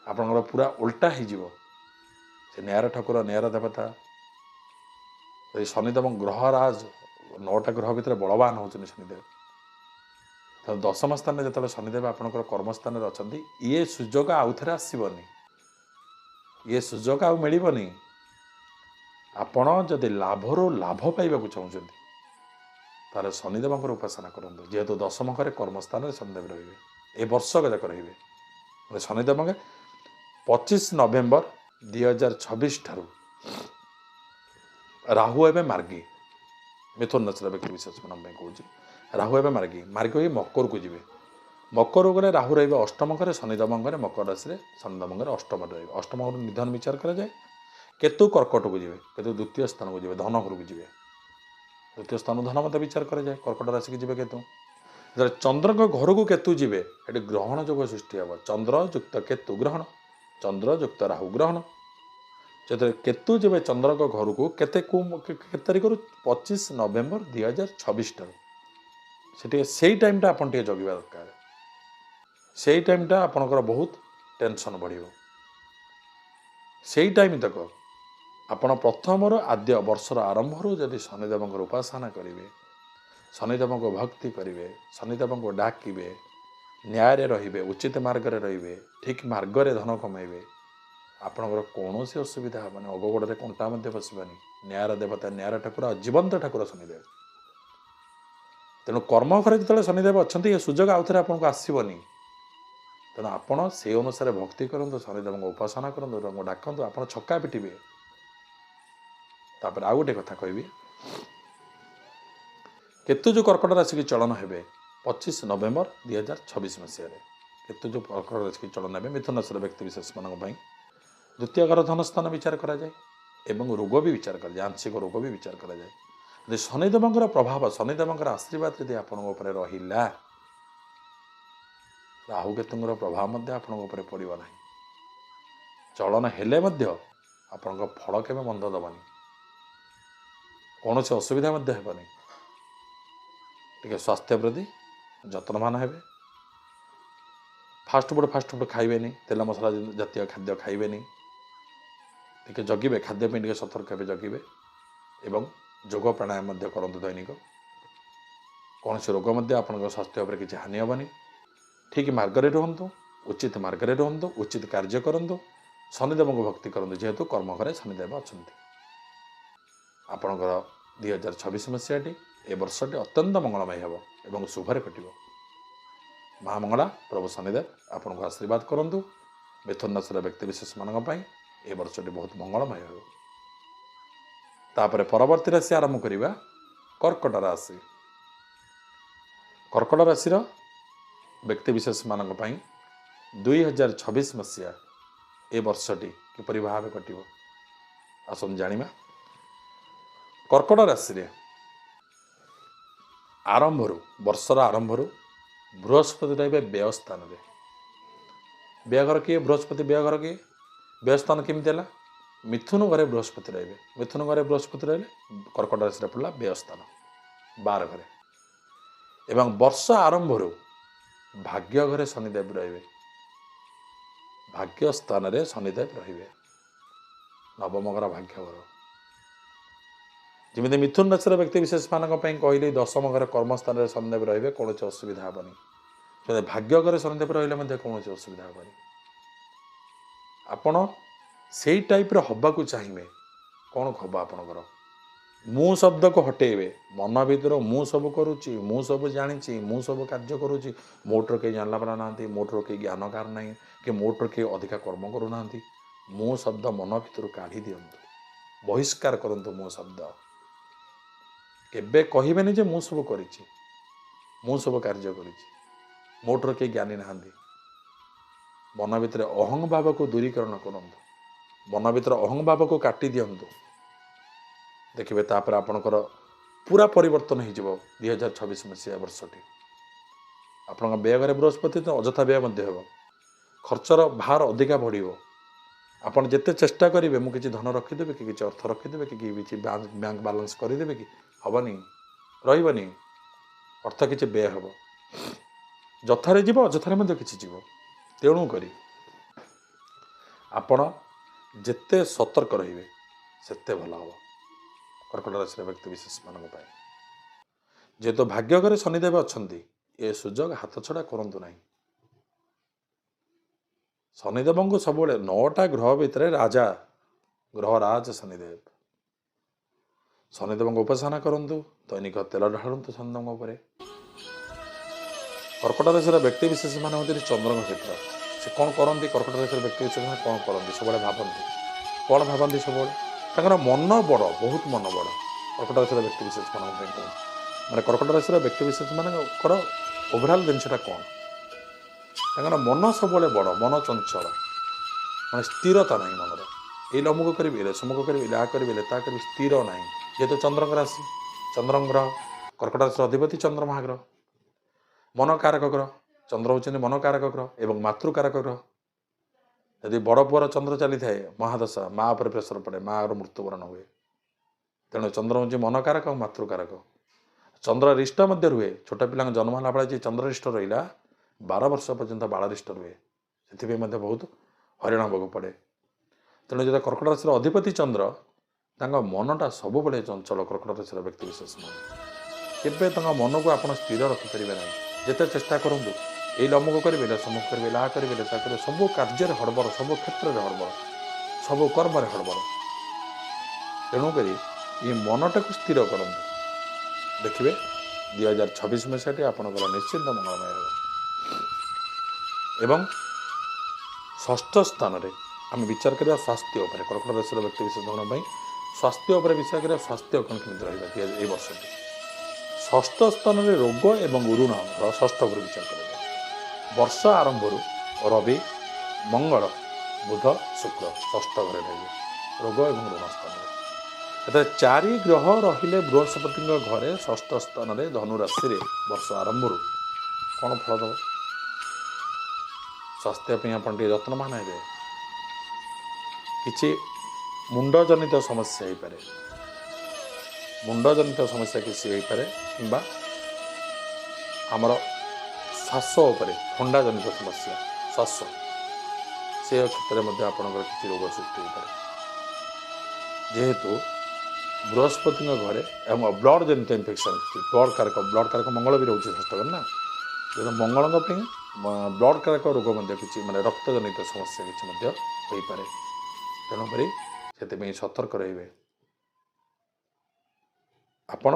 ଆପଣଙ୍କର ପୁରା ଓଲଟା ହେଇଯିବ। ସେ ନ୍ୟାୟର ଠାକୁର, ନ୍ୟାୟର ଦେବତା। এই ଶନିଦେବ ଗ୍ରହରାଜ, 9ଟା ଗ୍ରହ ଭିତରେ ବଳବାନ ହେଉଛନ୍ତି ଶନିଦେବ। ତେଣୁ 10ମ ସ୍ଥାନରେ ଯେତେବେଳେ ଶନିଦେବ ଆପଣଙ୍କର କର୍ମସ୍ଥାନରେ ଅଛନ୍ତି, ଇଏ ସୁଯୋଗ ଆଉଥରେ ଆସିବନି, ଇଏ ସୁଯୋଗ ଆଉ ମିଳିବନି। ଆପଣ ଯଦି ଲାଭରୁ ଲାଭ ପାଇବାକୁ ଚାହୁଁଛନ୍ତି, ତାହେଲେ ଶନିଦେବଙ୍କର ଉପାସନା କରନ୍ତୁ। ଯେହେତୁ 10ମ ଘରେ କର୍ମସ୍ଥାନରେ ଶନିଦେବ ରହିବେ, ଏ ବର୍ଷକ ଯାକ ରହିବେ। ଶନିଦେବଙ୍କ 25 ନଭେମ୍ବର 2026 ଠାରୁ ରାହୁ ଏବେ ମାର୍ଗୀ, ମିଥୁନ ରାଶିର ବ୍ୟକ୍ତି ବିଶେଷମାନଙ୍କ ପାଇଁ କହୁଛି। ରାହୁ ଏବେ ମାର୍ଗୀ ହୋଇ ମକରକୁ ଯିବେ। ମକର ଘରେ ରାହୁ ରହିବେ 8ମ ଘରେ, ଶନିଦେବଙ୍କ ଘରେ ମକର ରାଶିରେ ଶନିଦେବଙ୍କ ଘରେ 8ମରେ ରହିବେ। 8ମ ଘର ନିଧନ ବିଚାର କରାଯାଏ। କେତୁ କର୍କଟକୁ ଯିବେ, କେତୁ ଦ୍ୱିତୀୟ ସ୍ଥାନକୁ ଯିବେ, ଧନ ଘରକୁ ଯିବେ। ଦ୍ୱିତୀୟ ସ୍ଥାନ ଧନ ମଧ୍ୟ ବିଚାର କରାଯାଏ, କର୍କଟ ରାଶିକୁ ଯିବେ କେତୁ। ଯେତେବେଳେ ଚନ୍ଦ୍ରଙ୍କ ଘରକୁ କେତୁ ଯିବେ ଏଠି ଗ୍ରହଣ ଯୋଗ ସୃଷ୍ଟି ହେବ। ଚନ୍ଦ୍ର ଯୁକ୍ତ କେତୁ ଗ୍ରହଣ, ଚନ୍ଦ୍ର ଯୁକ୍ତ ରାହୁ ଗ୍ରହଣ। ଯେତେବେଳେ କେତୁ ଯିବେ ଚନ୍ଦ୍ରଙ୍କ ଘରକୁ କେତେ ତାରିଖରୁ 25 ନଭେମ୍ବର 2026 ଠାରୁ ସେଠି ସେଇ ଟାଇମ୍ଟା ଆପଣ ଟିକେ ଜଗିବା ଦରକାର। ସେଇ ଟାଇମ୍ଟା ଆପଣଙ୍କର ବହୁତ ଟେନସନ୍ ବଢ଼ିବ। ସେଇ ଟାଇମ୍ ତକ ଆପଣ ପ୍ରଥମରୁ ଆଦ୍ୟ ବର୍ଷର ଆରମ୍ଭରୁ ଯଦି ଶନିଦେବଙ୍କର ଉପାସନା କରିବେ, ଶନିଦେବଙ୍କୁ ଭକ୍ତି କରିବେ, ଶନିଦେବଙ୍କୁ ଡାକିବେ, ନ୍ୟାୟରେ ରହିବେ, ଉଚିତ ମାର୍ଗରେ ରହିବେ, ଠିକ୍ ମାର୍ଗରେ ଧନ କମାଇବେ, ଆପଣଙ୍କର କୌଣସି ଅସୁବିଧା ହେବନି। ଅଗଗୋଡ଼ରେ କଣ୍ଟା ମଧ୍ୟ ବସିବନି। ନ୍ୟାୟର ଦେବତା, ନ୍ୟାୟର ଠାକୁର, ଜୀବନ୍ତ ଠାକୁର ଶନିଦେବ। ତେଣୁ କର୍ମ ଘରେ ଯେତେବେଳେ ଶନିଦେବ ଅଛନ୍ତି ଏ ସୁଯୋଗ ଆଉଥରେ ଆପଣଙ୍କୁ ଆସିବନି। ତେଣୁ ଆପଣ ସେଇ ଅନୁସାରେ ଭକ୍ତି କରନ୍ତୁ, ଶନିଦେବଙ୍କ ଉପାସନା କରନ୍ତୁ, ତାଙ୍କୁ ଡାକନ୍ତୁ, ଆପଣ ଛକା ପିଟିବେ। ତାପରେ ଆଉ ଗୋଟେ କଥା କହିବି, କେତୁ ଯେଉଁ କର୍କଟ ରାଶିକି ଚଳନ ହେବେ 25 ନଭେମ୍ବର 2026 ମସିହାରେ, କେତୁ ଯେଉଁ କର୍କଟ ରାଶିକି ଚଳନ ହେବେ ମିଥୁନ ରାଶିର ବ୍ୟକ୍ତିବିଶେଷମାନଙ୍କ ପାଇଁ ଦ୍ୱିତୀୟ ଘର ଧନସ୍ଥାନ ବିଚାର କରାଯାଏ ଏବଂ ରୋଗ ବି ବିଚାର କରାଯାଏ, ଆଂଶିକ ରୋଗ ବି ବିଚାର କରାଯାଏ। ଯଦି ଶନିଦେବଙ୍କର ପ୍ରଭାବ, ଶନିଦେବଙ୍କର ଆଶୀର୍ବାଦ ଯଦି ଆପଣଙ୍କ ଉପରେ ରହିଲା, ରାହୁ କେତୁଙ୍କର ପ୍ରଭାବ ମଧ୍ୟ ଆପଣଙ୍କ ଉପରେ ପଡ଼ିବ ନାହିଁ। ଚଳନ ହେଲେ ମଧ୍ୟ ଆପଣଙ୍କ ଫଳ କେବେ ମନ୍ଦ ଦେବନି, କୌଣସି ଅସୁବିଧା ମଧ୍ୟ ହେବନି। ଟିକେ ସ୍ୱାସ୍ଥ୍ୟ ପ୍ରତି ଯତ୍ନବାନ ହେବେ। ଫାଷ୍ଟଫୁଡ଼ ଖାଇବେନି, ତେଲ ମସଲା ଜାତୀୟ ଖାଦ୍ୟ ଖାଇବେନି। ଟିକେ ଜଗିବେ, ଖାଦ୍ୟ ପାଇଁ ଟିକେ ସତର୍କ ହେବେ, ଜଗିବେ ଏବଂ ଯୋଗ ପ୍ରାଣାୟାମ ମଧ୍ୟ କରନ୍ତୁ ଦୈନିକ। କୌଣସି ରୋଗ ମଧ୍ୟ ଆପଣଙ୍କ ସ୍ୱାସ୍ଥ୍ୟ ଉପରେ କିଛି ହାନି ହେବନି। ଠିକ୍ ମାର୍ଗରେ ରୁହନ୍ତୁ, ଉଚିତ ମାର୍ଗରେ ରୁହନ୍ତୁ, ଉଚିତ କାର୍ଯ୍ୟ କରନ୍ତୁ, ଶନିଦେବଙ୍କୁ ଭକ୍ତି କରନ୍ତୁ, ଯେହେତୁ କର୍ମ ଘରେ ଶନିଦେବ ଅଛନ୍ତି। ଆପଣଙ୍କର 2026 ମସିହାଟି ଏ ବର୍ଷଟି ଅତ୍ୟନ୍ତ ମଙ୍ଗଳମୟ ହେବ ଏବଂ ଶୁଭରେ କଟିବ। ମା ମଙ୍ଗଳା, ପ୍ରଭୁ ଶନିଦେବ ଆପଣଙ୍କୁ ଆଶୀର୍ବାଦ କରନ୍ତୁ। ମିଥୁନ ରାଶିର ବ୍ୟକ୍ତିବିଶେଷମାନଙ୍କ ପାଇଁ ଏ ବର୍ଷଟି ବହୁତ ମଙ୍ଗଳମୟ ହେବ। ତାପରେ ପରବର୍ତ୍ତୀ ରାଶି ଆରମ୍ଭ କରିବା କର୍କଟ ରାଶି। କର୍କଟ ରାଶିର ବ୍ୟକ୍ତିବିଶେଷମାନଙ୍କ ପାଇଁ 2026 ମସିହା ଏ ବର୍ଷଟି କିପରି ଭାବେ କଟିବ ଆସନ୍ତୁ ଜାଣିବା। କର୍କଟ ରାଶିରେ ବର୍ଷର ଆରମ୍ଭରୁ ବୃହସ୍ପତି ରହିବେ ବ୍ୟୟ ସ୍ଥାନରେ। ବ୍ୟୟ ଘର କିଏ? ବୃହସ୍ପତି ବ୍ୟୟ ଘର କିଏ? ବ୍ୟୟ ସ୍ଥାନ କେମିତି ହେଲା? ମିଥୁନ ଘରେ ବୃହସ୍ପତି ରହିବେ। ମିଥୁନ ଘରେ ବୃହସ୍ପତି ରହିଲେ କର୍କଟ ରାଶିରେ ପଡ଼ିଲା ବ୍ୟୟ ସ୍ଥାନ 12 ଘରେ। ଏବଂ ବର୍ଷ ଆରମ୍ଭରୁ ଭାଗ୍ୟ ଘରେ ଶନିଦେବ ରହିବେ। ଭାଗ୍ୟ ସ୍ଥାନରେ ଶନିଦେବ ରହିବେ, ନବମ ଘର ଭାଗ୍ୟ ଘର। ଯେମିତି ମିଥୁନ ରାଶିର ବ୍ୟକ୍ତିବିଶେଷମାନଙ୍କ ପାଇଁ କହିଲି 10ମ ଘରେ କର୍ମସ୍ଥାନରେ ଶନିଦେବ ରହିବେ, କୌଣସି ଅସୁବିଧା ହେବନି। ଯଦି ଭାଗ୍ୟ ଘରେ ଶନିଦେବ ରହିଲେ ମଧ୍ୟ କୌଣସି ଅସୁବିଧା ହେବନି। ଆପଣ ସେଇ ଟାଇପ୍ର ହେବାକୁ ଚାହିଁବେ। କ'ଣ ହେବ ଆପଣଙ୍କର? ମୁଁ ଶବ୍ଦକୁ ହଟେଇବେ। ମନ ଭିତରୁ ମୁଁ ସବୁ କରୁଛି, ମୁଁ ସବୁ ଜାଣିଛି, ମୁଁ ସବୁ କାର୍ଯ୍ୟ କରୁଛି, ମୋଠରୁ କେହି ଜାଣିଲା ବାଲା ନାହାନ୍ତି, ମୋଠରୁ କେହି ଜ୍ଞାନକାର ନାହିଁ, କି ମୋଠରୁ କେହି ଅଧିକା କର୍ମ କରୁନାହାନ୍ତି। ମୁଁ ଶବ୍ଦ ମନ ଭିତରୁ କାଢ଼ି ଦିଅନ୍ତୁ, ବହିଷ୍କାର କରନ୍ତୁ ମୁଁ ଶବ୍ଦ। କେବେ କହିବେନି ଯେ ମୁଁ ସବୁ କରିଛି, ମୁଁ ସବୁ କାର୍ଯ୍ୟ କରିଛି, ମୋଠରୁ କେହି ଜ୍ଞାନୀ ନାହାନ୍ତି। ମନ ଭିତରେ ଅହଂଭାବକୁ ଦୂରୀକରଣ କରନ୍ତୁ, ମନ ଭିତରେ ଅହଂଭାବକୁ କାଟି ଦିଅନ୍ତୁ। ଦେଖିବେ ତାପରେ ଆପଣଙ୍କର ପୁରା ପରିବର୍ତ୍ତନ ହେଇଯିବ 2026 ମସିହା ବର୍ଷଟି। ଆପଣଙ୍କ ବ୍ୟୟ ଘରେ ବୃହସ୍ପତି ତ ଅଯଥା ବ୍ୟୟ ମଧ୍ୟ ହେବ, ଖର୍ଚ୍ଚର ଭାର ଅଧିକା ବଢ଼ିବ। ଆପଣ ଯେତେ ଚେଷ୍ଟା କରିବେ ମୁଁ କିଛି ଧନ ରଖିଦେବି କି, କିଛି ଅର୍ଥ ରଖିଦେବେ କି, କିଛି ବ୍ୟାଙ୍କ ବାଲାନ୍ସ କରିଦେବେ କି, ହେବନି, ରହିବନି। ଅର୍ଥ କିଛି ବ୍ୟୟ ହେବ, ଯଥାରେ ଯିବ, ଅଯଥାରେ ମଧ୍ୟ କିଛି ଯିବ। ତେଣୁ କରି ଆପଣ ଯେତେ ସତର୍କ ରହିବେ ସେତେ ଭଲ ହେବ କର୍କଟ ରାଶିର ବ୍ୟକ୍ତିବିଶେଷମାନଙ୍କ ପାଇଁ। ଯେହେତୁ ଭାଗ୍ୟ ଘରେ ଶନିଦେବ ଅଛନ୍ତି, ଏ ସୁଯୋଗ ହାତଛଡ଼ା କରନ୍ତୁ ନାହିଁ। ଶନିଦେବଙ୍କୁ ସବୁବେଳେ 9ଟା ଗ୍ରହ ଭିତରେ ରାଜା, ଗ୍ରହରାଜ ଶନିଦେବ। ଶନିଦେବଙ୍କ ଉପାସନା କରନ୍ତୁ, ଦୈନିକ ତେଲ ଢାଳନ୍ତୁ ଶନିଦେବଙ୍କ ଉପରେ। କର୍କଟ ରାଶିର ବ୍ୟକ୍ତିବିଶେଷମାନେ ହେଉଛନ୍ତି ଚନ୍ଦ୍ରଙ୍କ କ୍ଷେତ୍ର। ସେ କ'ଣ କରନ୍ତି? କର୍କଟ ରାଶିର ବ୍ୟକ୍ତିବିଶେଷମାନେ କ'ଣ କରନ୍ତି? ସବୁବେଳେ ଭାବନ୍ତି। କ'ଣ ଭାବନ୍ତି? ସବୁବେଳେ ତାଙ୍କର ମନ ବଡ଼, ବହୁତ ମନ ବଡ଼। କର୍କଟ ରାଶିର ବ୍ୟକ୍ତିବିଶେଷମାନଙ୍କ ପାଇଁ କ'ଣ ମାନେ କର୍କଟ ରାଶିର ବ୍ୟକ୍ତିବିଶେଷମାନଙ୍କର ଓଭରାଲ୍ ଜିନିଷଟା କ'ଣ? ତାଙ୍କର ମନ ସବୁବେଳେ ବଡ଼, ମନ ଚଞ୍ଚଳ, ମାନେ ସ୍ଥିରତା ନାହିଁ ମନର। ଏଇ ଅମୁକ କରିବି, ଏଇଲେ ସମୁକ କରିବି, ଏହା କରିବି, ଏଲେ ତାହା କରିବି, ସ୍ଥିର ନାହିଁ। ଯେହେତୁ ଚନ୍ଦ୍ରଙ୍କ ରାଶି, ଚନ୍ଦ୍ରଙ୍କ ଗ୍ରହ, କର୍କଟ ରାଶିର ଅଧିପତି ଚନ୍ଦ୍ର ମହାଗ୍ରହ। मनकारक ग्रह चंद्र होचंदी मनकारक ग्रह एवं मातृकारक ग्रह यदि बड़ पुअर चंद्र चली थाए महादशा माँ पर प्रेसर पड़े माँ मृत्युवरण हुए तेणु चंद्र हूँ मनकारक और मातृकारक चंद्र रिष्ट मध्य रुहे छोट पिला जन्म है बेले चंद्र रिष्ट रहा 12 वर्ष पर्यंत बालरिष्ट रुहे से बहुत हरिण होगा पड़े तेणु जो कर्कट राशि अधिपति चंद्र मनटा सब बड़े चंचल कर्कट राशि व्यक्ति विशेष केवे मन को आप स्थिर रखिपारे ना जिते चेष्टा करूँ ये अमुक करेंगे समूह करेंगे ला करेंगे सब कार्य हड़बड़ सब क्षेत्र में हड़बड़ सब कर्म हड़बड़ तेणुक ये मनटा को स्थिर करूँ देखिए 2026 मसीहाटी आपंकर निश्चिंत मंगलमय एवं षष्ठ स्थान आम विचार करा स्वास्थ्य कर्कट राशि व्यक्ति विशेष स्वास्थ्य विचार करा स्वास्थ्य कौन केमी रही वर्ष षष्ठ स्थान में रोग एवं ऋण षष्ठ पर विचार करें वर्ष आरंभ रवि मंगल बुध शुक्र षष्ठ घर रही रोग एवं ऋण स्थान चारि ग्रह रहिले बृहस्पति घरे षष्ठ स्थान में धनु राशि वर्ष आरंभ कौन फल दब स्वास्थ्य आप जत्नवान हे कि मुंडजनित समस्या हो पारे मुंडजनित समस्या किसी हो पारे कि आमर श्वास थंडा जनित समस्या श्वास से क्षेत्र में आपंकर किसी रोग सृष्टि हो पाए जेहेतु बृहस्पति घरे एवं ब्लड जनित इनफेक्शन ब्लड कारक मंगल भी रोचे षष्ठ ना जो मंगल ब्लड कारक रोग किसी माने रक्त जनित समस्या किसी हो पाए तेणुक से सतर्क रहिए आपण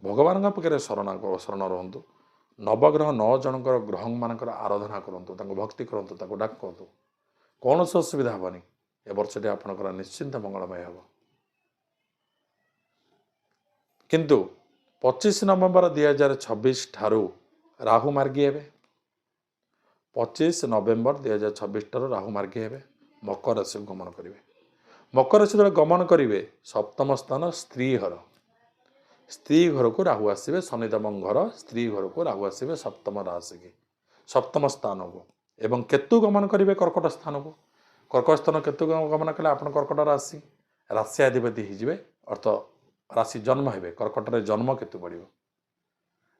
भगवान पाखे शरण रुहतु नवग्रह 9 जनकर ग्रह मानकर आराधना करूँ भक्ति करूँ डाकतु कौन सी असुविधा हेनी ए वर्षटी आपंकर निश्चिंत मंगलमय हम किंतु 25 नवेम्बर 2026 ठारू राहु मार्गी हे 25 नवेम्बर 2026 ठारू राहु मार्गी हे मकर राशि गमन करेंगे मकर राशि जो गमन करेंगे सप्तम स्थान स्त्री घर को राहु आसवे शनिदेव घर स्त्री घर को राहु आसवे सप्तम राशि की सप्तम स्थान को एवं केतु गमन करेंगे कर्कट स्थान को कर्कट स्थान केतु गमन कले आप कर्कट राशि राशियाधिपति हो अर्थ राशि जन्म हे कर्कट जन्म केतु पड़ो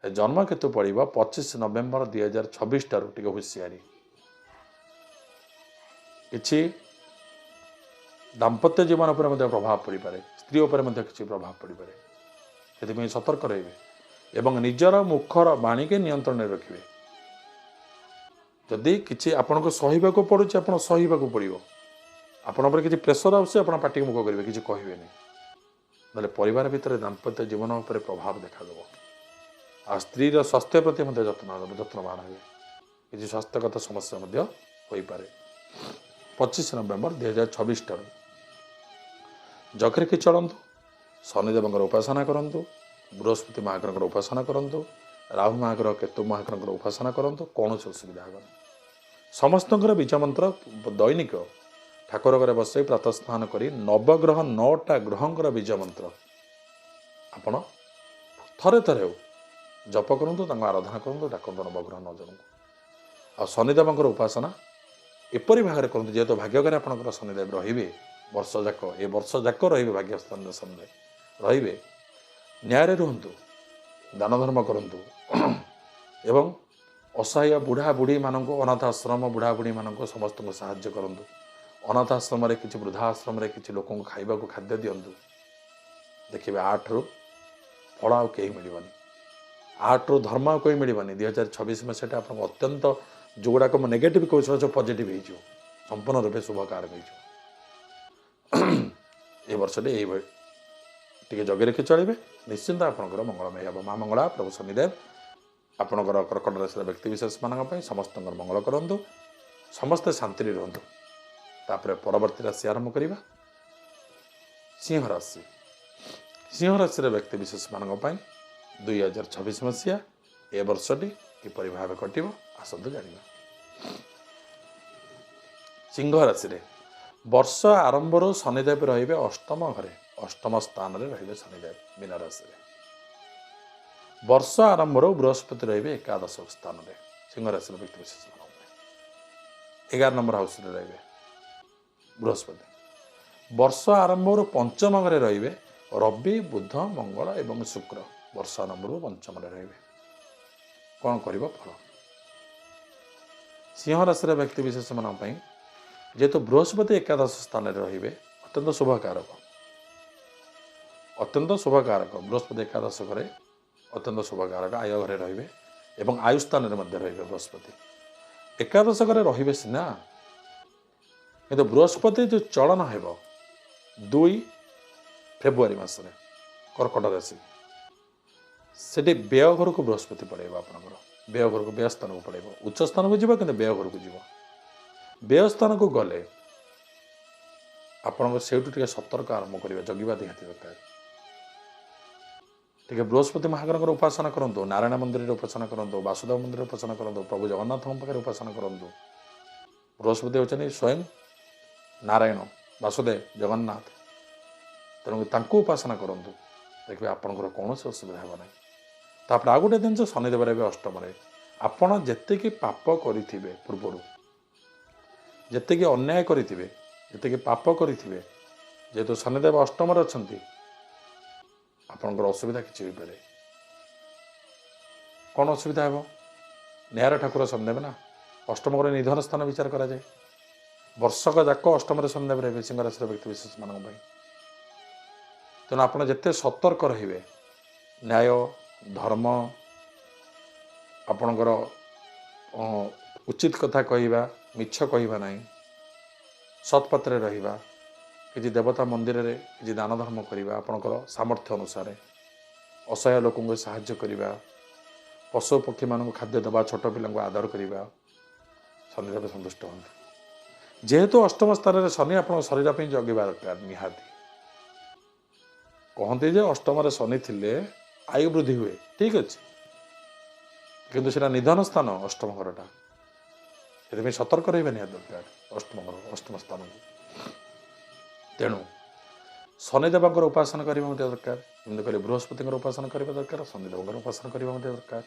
जन्म केतु पड़ो 25 नवेम्बर 2026 ठारू टे हुशियारी कि दाम्पत्य जीवन पर प्रभाव पड़ पाए स्त्री उपर किसी प्रभाव पड़ पाए से सतर्क रहिए एवं निजर मुखर वाणी के नियंत्रण रखिए जदि किसी आपन को सहीबा को पड़ुछि आपन सहीबा को पड़िबो आपन पर किसी प्रेसर आउछि आपन पार्टी मुख करेंगे किसी कहबे ना परिवार भितर दाम्पत्य जीवन उपर प्रभाव देखा आ स्त्री स्वास्थ्य प्रति जत्नवान हे किसी स्वास्थ्यगत समस्या हो पारे 25 नवेम्बर 2026 ठारू जगरे चलतु शनिदेव उपासना करूँ बृहस्पति महाग्रह उपासना करूँ राहु महाग्रह केतु महाग्रह उपासना करूँ कौन असुविधा हे समस्त बीज मंत्र दैनिक ठाकुर घरे बस प्रातः स्नान कर नवग्रह 9टा ग्रहंकर बीज मंत्र आपण थरे थरे हो जप करूँ आराधना करूँ डाकतु नवग्रह 9 जन आ शनिदेव उपासना एपरी भाग में करूँ जेहेतु भाग्यकार आपंकर शनिदेव रे वर्ष जाक ए वर्ष जाक रे भाग्यस्थान शनिदेव रे न्याय रुहतु दान धर्म करूँ एवं असहाय बुढ़ा बुढ़ी मानक अनाथ आश्रम बुढ़ा बुढ़ी मानक समस्त को साहाय्य करूँ अनाथ आश्रम किसी वृद्धाश्रम किसी लोक खाइबा खाद्य दिंतु देखिए 8 रु फल आ कहीं मिलनी 8 रु धर्म आ कहीं मिलनी 2026 में से आप अत्यंत जो गुड़ाक नेगेटिव कौशल सब पॉजिटिव हो संपूर्ण रूपे शुभ कारक हो वर्षटे ये जगे रखी चलिए निश्चिंत आपंकर मंगलमय हम माँ मंगला प्रभु शनिदेव आपंकर कर्कट राशि व्यक्ति विशेष मान समस्त मंगल करूँ समस्ते शांति रुहतु तापर परवर्ती राशि आरंभ करवा सिंह राशि सिंह राशि व्यक्ति विशेष मान 2026 मसीहा ए वर्षटी किपर भाव कट आसतु जाना सिंह राशि वर्ष आरंभ शनिदेव रे अष्टम घरे अष्टम स्थान रे रे शनिदेव मीन राशि ବର୍ଷ ଆରମ୍ଭରୁ ବୃହସ୍ପତି ରହିବେ ଏକାଦଶ ସ୍ଥାନରେ ସିଂହ ରାଶିର ବ୍ୟକ୍ତି ବିଶେଷ 11 ନମ୍ବର ହାଉସରେ ରହିବେ ବୃହସ୍ପତି। ବର୍ଷ ଆରମ୍ଭରୁ ପଞ୍ଚମ ଘରେ ରହିବେ ରବି ବୁଧ ମଙ୍ଗଳ ଏବଂ ଶୁକ୍ର। ବର୍ଷ ଆରମ୍ଭରୁ ପଞ୍ଚମରେ ରହିବେ। କ'ଣ କରିବ ଫଳ? ସିଂହ ରାଶିର ବ୍ୟକ୍ତି ବିଶେଷମାନଙ୍କ ପାଇଁ ଯେହେତୁ ବୃହସ୍ପତି ଏକାଦଶ ସ୍ଥାନରେ ରହିବେ ଅତ୍ୟନ୍ତ ଶୁଭକାରକ। ଅତ୍ୟନ୍ତ ଶୁଭକାରକ ବୃହସ୍ପତି ଏକାଦଶ ଘରେ ଅତ୍ୟନ୍ତ ଶୁଭକାରକ। ଆୟ ଘରେ ରହିବେ ଏବଂ ଆୟୁ ସ୍ଥାନରେ ମଧ୍ୟ ରହିବେ ବୃହସ୍ପତି। ଏକାଦଶ ଘରେ ରହିବେ ସିନା, କିନ୍ତୁ ବୃହସ୍ପତି ଯେଉଁ ଚଳନ ହେବ 2 ଫେବୃଆରୀ ମାସରେ କର୍କଟ ରାଶି, ସେଠି ବ୍ୟୟ ଘରକୁ ବୃହସ୍ପତି ପଳାଇବ। ଆପଣଙ୍କର ବ୍ୟୟ ଘରକୁ ବ୍ୟୟ ସ୍ଥାନକୁ ପଳାଇବ। ଉଚ୍ଚ ସ୍ଥାନକୁ ଯିବ କିନ୍ତୁ ବ୍ୟୟ ଘରକୁ ଯିବ। ବ୍ୟୟ ସ୍ଥାନକୁ ଗଲେ ଆପଣଙ୍କ ସେଇଠୁ ଟିକେ ସତର୍କ ଆରମ୍ଭ କରିବେ, ଜଗିବା ନିହାତି ଦରକାର। ଟିକେ ବୃହସ୍ପତି ମହାଦେବଙ୍କର ଉପାସନା କରନ୍ତୁ, ନାରାୟଣ ମନ୍ଦିରରେ ଉପାସନା କରନ୍ତୁ, ବାସୁଦେବ ମନ୍ଦିରରେ ଉପାସନା କରନ୍ତୁ, ପ୍ରଭୁ ଜଗନ୍ନାଥଙ୍କ ପାଖରେ ଉପାସନା କରନ୍ତୁ। ବୃହସ୍ପତି ହେଉଛନ୍ତି ସ୍ୱୟଂ ନାରାୟଣ, ବାସୁଦେବ, ଜଗନ୍ନାଥ। ତେଣୁ ତାଙ୍କୁ ଉପାସନା କରନ୍ତୁ, ଦେଖିବେ ଆପଣଙ୍କର କୌଣସି ଅସୁବିଧା ହେବ ନାହିଁ। ତାପରେ ଆଉ ଗୋଟେ ଜିନିଷ, ଶନିଦେବ ରହିବେ ଅଷ୍ଟମରେ। ଆପଣ ଯେତିକି ପାପ କରିଥିବେ ପୂର୍ବରୁ, ଯେତିକି ଅନ୍ୟାୟ କରିଥିବେ, ଯେତିକି ପାପ କରିଥିବେ, ଯେହେତୁ ଶନିଦେବ ଅଷ୍ଟମରେ ଅଛନ୍ତି, ଆପଣଙ୍କର ଅସୁବିଧା କିଛି ହୋଇପାରେ। କ'ଣ ଅସୁବିଧା ହେବ? ନ୍ୟାୟର ଠାକୁର ଶନିଦେବ ନା, ଅଷ୍ଟମ ଘରେ ନିଧନ ସ୍ଥାନ ବିଚାର କରାଯାଏ। ବର୍ଷକ ଯାକ ଅଷ୍ଟମରେ ଶନିଦେବ ରହିବେ ସିଂହ ରାଶିର ବ୍ୟକ୍ତି ବିଶେଷମାନଙ୍କ ପାଇଁ। ତେଣୁ ଆପଣ ଯେତେ ସତର୍କ ରହିବେ, ନ୍ୟାୟ ଧର୍ମ, ଆପଣଙ୍କର ଉଚିତ କଥା କହିବା, ମିଛ କହିବା ନାହିଁ, ସତ୍ପଥରେ ରହିବା, କିଛି ଦେବତା ମନ୍ଦିରରେ କିଛି ଦାନ ଧର୍ମ କରିବା, ଆପଣଙ୍କର ସାମର୍ଥ୍ୟ ଅନୁସାରେ ଅସହାୟ ଲୋକଙ୍କୁ ସାହାଯ୍ୟ କରିବା, ପଶୁ ପକ୍ଷୀମାନଙ୍କୁ ଖାଦ୍ୟ ଦେବା, ଛୋଟ ପିଲାଙ୍କୁ ଆଦର କରିବା, ଶନିଦେବ ସନ୍ତୁଷ୍ଟ ହୁଅନ୍ତୁ। ଯେହେତୁ ଅଷ୍ଟମ ସ୍ଥାନରେ ଶନି, ଆପଣଙ୍କ ଶରୀର ପାଇଁ ଜଗିବା ଦରକାର ନିହାତି। କହନ୍ତି ଯେ ଅଷ୍ଟମରେ ଶନି ଥିଲେ ଆୟୁ ବୃଦ୍ଧି ହୁଏ, ଠିକ୍ ଅଛି, କିନ୍ତୁ ସେଇଟା ନିଧନ ସ୍ଥାନ ଅଷ୍ଟମ ଘରଟା। ସେଥିପାଇଁ ସତର୍କ ରହିବା ନିହାତି ଦରକାର ଅଷ୍ଟମ ସ୍ଥାନକୁ। ତେଣୁ ଶନିଦେବଙ୍କର ଉପାସନା କରିବା ମଧ୍ୟ ଦରକାର। ଯେମିତି କହିଲେ ବୃହସ୍ପତିଙ୍କର ଉପାସନା କରିବା ଦରକାର, ଶନିଦେବଙ୍କର ଉପାସନା କରିବା ମଧ୍ୟ ଦରକାର।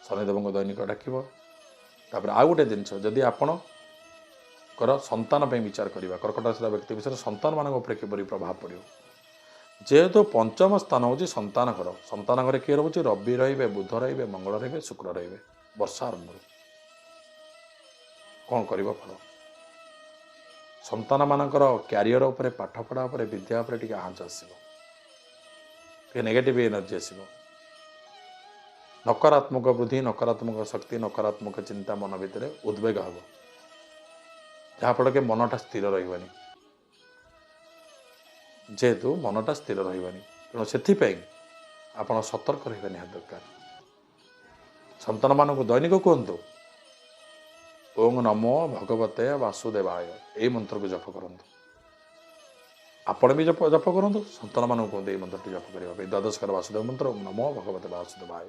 ଶନିଦେବଙ୍କ ଦୈନିକ ଡାକିବ। ତାପରେ ଆଉ ଗୋଟେ ଜିନିଷ, ଯଦି ଆପଣଙ୍କର ସନ୍ତାନ ପାଇଁ ବିଚାର କରିବା, କର୍କଟ ରାଶିର ବ୍ୟକ୍ତି ବିଷୟରେ ସନ୍ତାନମାନଙ୍କ ଉପରେ କିପରି ପ୍ରଭାବ ପଡ଼ିବ। ଯେହେତୁ ପଞ୍ଚମ ସ୍ଥାନ ହେଉଛି ସନ୍ତାନ ଘର, ସନ୍ତାନ ଘରେ କିଏ ରହୁଛି? ରବି ରହିବେ, ବୁଧ ରହିବେ, ମଙ୍ଗଳ ରହିବେ, ଶୁକ୍ର ରହିବେ। ବର୍ଷା ଆରମ୍ଭରୁ କ'ଣ କରିବ ଫଳ? ସନ୍ତାନମାନଙ୍କର କ୍ୟାରିୟର ଉପରେ, ପାଠପଢ଼ା ଉପରେ, ବିଦ୍ୟା ଉପରେ ଟିକେ ଆଞ୍ଚ ଆସିବ, ଟିକେ ନେଗେଟିଭ୍ ଏନର୍ଜି ଆସିବ। ନକାରାତ୍ମକ ବୁଦ୍ଧି, ନକାରାତ୍ମକ ଶକ୍ତି, ନକାରାତ୍ମକ ଚିନ୍ତା ମନ ଭିତରେ ଉଦ୍ବେଗ ହେବ, ଯାହାଫଳରେ କି ମନଟା ସ୍ଥିର ରହିବନି। ଯେହେତୁ ମନଟା ସ୍ଥିର ରହିବନି, ତେଣୁ ସେଥିପାଇଁ ଆପଣ ସତର୍କ ରହିବା ନିହାତି ଦରକାର। ସନ୍ତାନମାନଙ୍କୁ ଦୈନିକ କୁହନ୍ତୁ ଓಂ ନମୋ ଭଗବତେ ବାସୁଦେବାୟ, ଏଇ ମନ୍ତ୍ରକୁ ଜପ କରନ୍ତୁ। ଆପଣ ବି ଜପ କରନ୍ତୁ, ସନ୍ତାନମାନଙ୍କୁ କୁହନ୍ତୁ ଏଇ ମନ୍ତ୍ରଟି ଜପ କରିବା ପାଇଁ। ଦ୍ୱାଦଶକାର ବାସୁଦେବ ମନ୍ତ୍ର, ଓಂ ନମୋ ଭଗବତେ ବାସୁଦେବାୟ,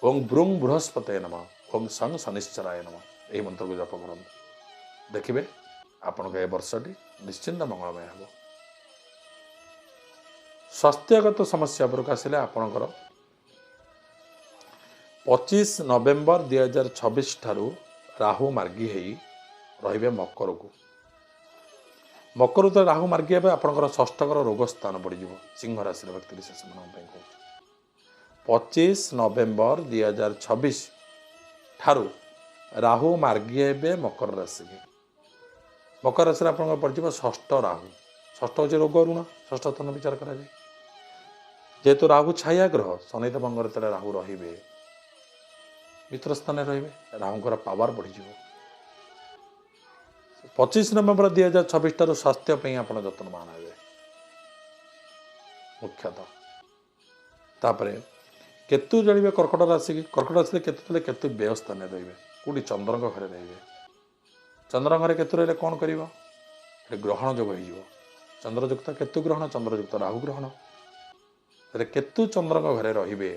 ଓಂ ବ୍ରୁଂ ବୃହସ୍ପତେ ନମଃ, ଓಂ ସଂ ଶନିଶ୍ଚରାୟ ନମଃ, ଏହି ମନ୍ତ୍ରକୁ ଜପ କରନ୍ତୁ। ଦେଖିବେ ଆପଣଙ୍କ ଏ ବର୍ଷଟି ନିଶ୍ଚିନ୍ତ ମଙ୍ଗଳମୟ ହେବ। ସ୍ୱାସ୍ଥ୍ୟଗତ ସମସ୍ୟା ଉପରକୁ ଆସିଲେ, ଆପଣଙ୍କର 25 ନଭେମ୍ବର 2026 ଠାରୁ ରାହୁ ମାର୍ଗୀ ହେଇ ରହିବେ ମକରକୁ। ମକର ତ ରାହୁ ମାର୍ଗୀ ହେବେ, ଆପଣଙ୍କର ଷଷ୍ଠ ଘର ରୋଗ ସ୍ଥାନ ପଡ଼ିଯିବ। ସିଂହ ରାଶିର ବ୍ୟକ୍ତି ବିଶେଷମାନଙ୍କ ପାଇଁ କହୁଛି। 25 ନଭେମ୍ବର 2026 ଠାରୁ ରାହୁ ମାର୍ଗୀ ହେବେ ମକର ରାଶିକି। ମକର ରାଶିରେ ଆପଣଙ୍କର ପଡ଼ିଯିବ ଷଷ୍ଠ ରାହୁ। ଷଷ୍ଠ ହେଉଛି ରୋଗ ଋଣ, ଷଷ୍ଠ ସ୍ଥାନ ବିଚାର କରାଯାଏ। ଯେହେତୁ ରାହୁ ଛାୟା ଗ୍ରହ, ଶନିଦେବଙ୍କର ଯେତେବେଳେ ରାହୁ ରହିବେ, ମିତ୍ର ସ୍ଥାନରେ ରହିବେ, ରାହୁଙ୍କର ପାୱାର ବଢ଼ିଯିବ। 25 ନଭେମ୍ବର 2026 ଠାରୁ ସ୍ୱାସ୍ଥ୍ୟ ପାଇଁ ଆପଣ ଯତ୍ନବାନ ହେବେ ମୁଖ୍ୟତଃ। ତାପରେ କେତୁ ଜଳିବେ କର୍କଟ ରାଶିକି। କର୍କଟ ରାଶିରେ କେତୁ ଥିଲେ, କେତୁ ବ୍ୟୟ ସ୍ଥାନରେ ରହିବେ। କେଉଁଠି? ଚନ୍ଦ୍ରଙ୍କ ଘରେ ରହିବେ। ଚନ୍ଦ୍ରଙ୍କ ଘରେ କେତୁ ରହିଲେ କ'ଣ କରିବ? ଗ୍ରହଣ ଯୋଗ ହେଇଯିବ। ଚନ୍ଦ୍ରଯୁକ୍ତ କେତୁ ଗ୍ରହଣ, ଚନ୍ଦ୍ରଯୁକ୍ତ ରାହୁ ଗ୍ରହଣ। ହେଲେ କେତୁ ଚନ୍ଦ୍ରଙ୍କ ଘରେ ରହିବେ,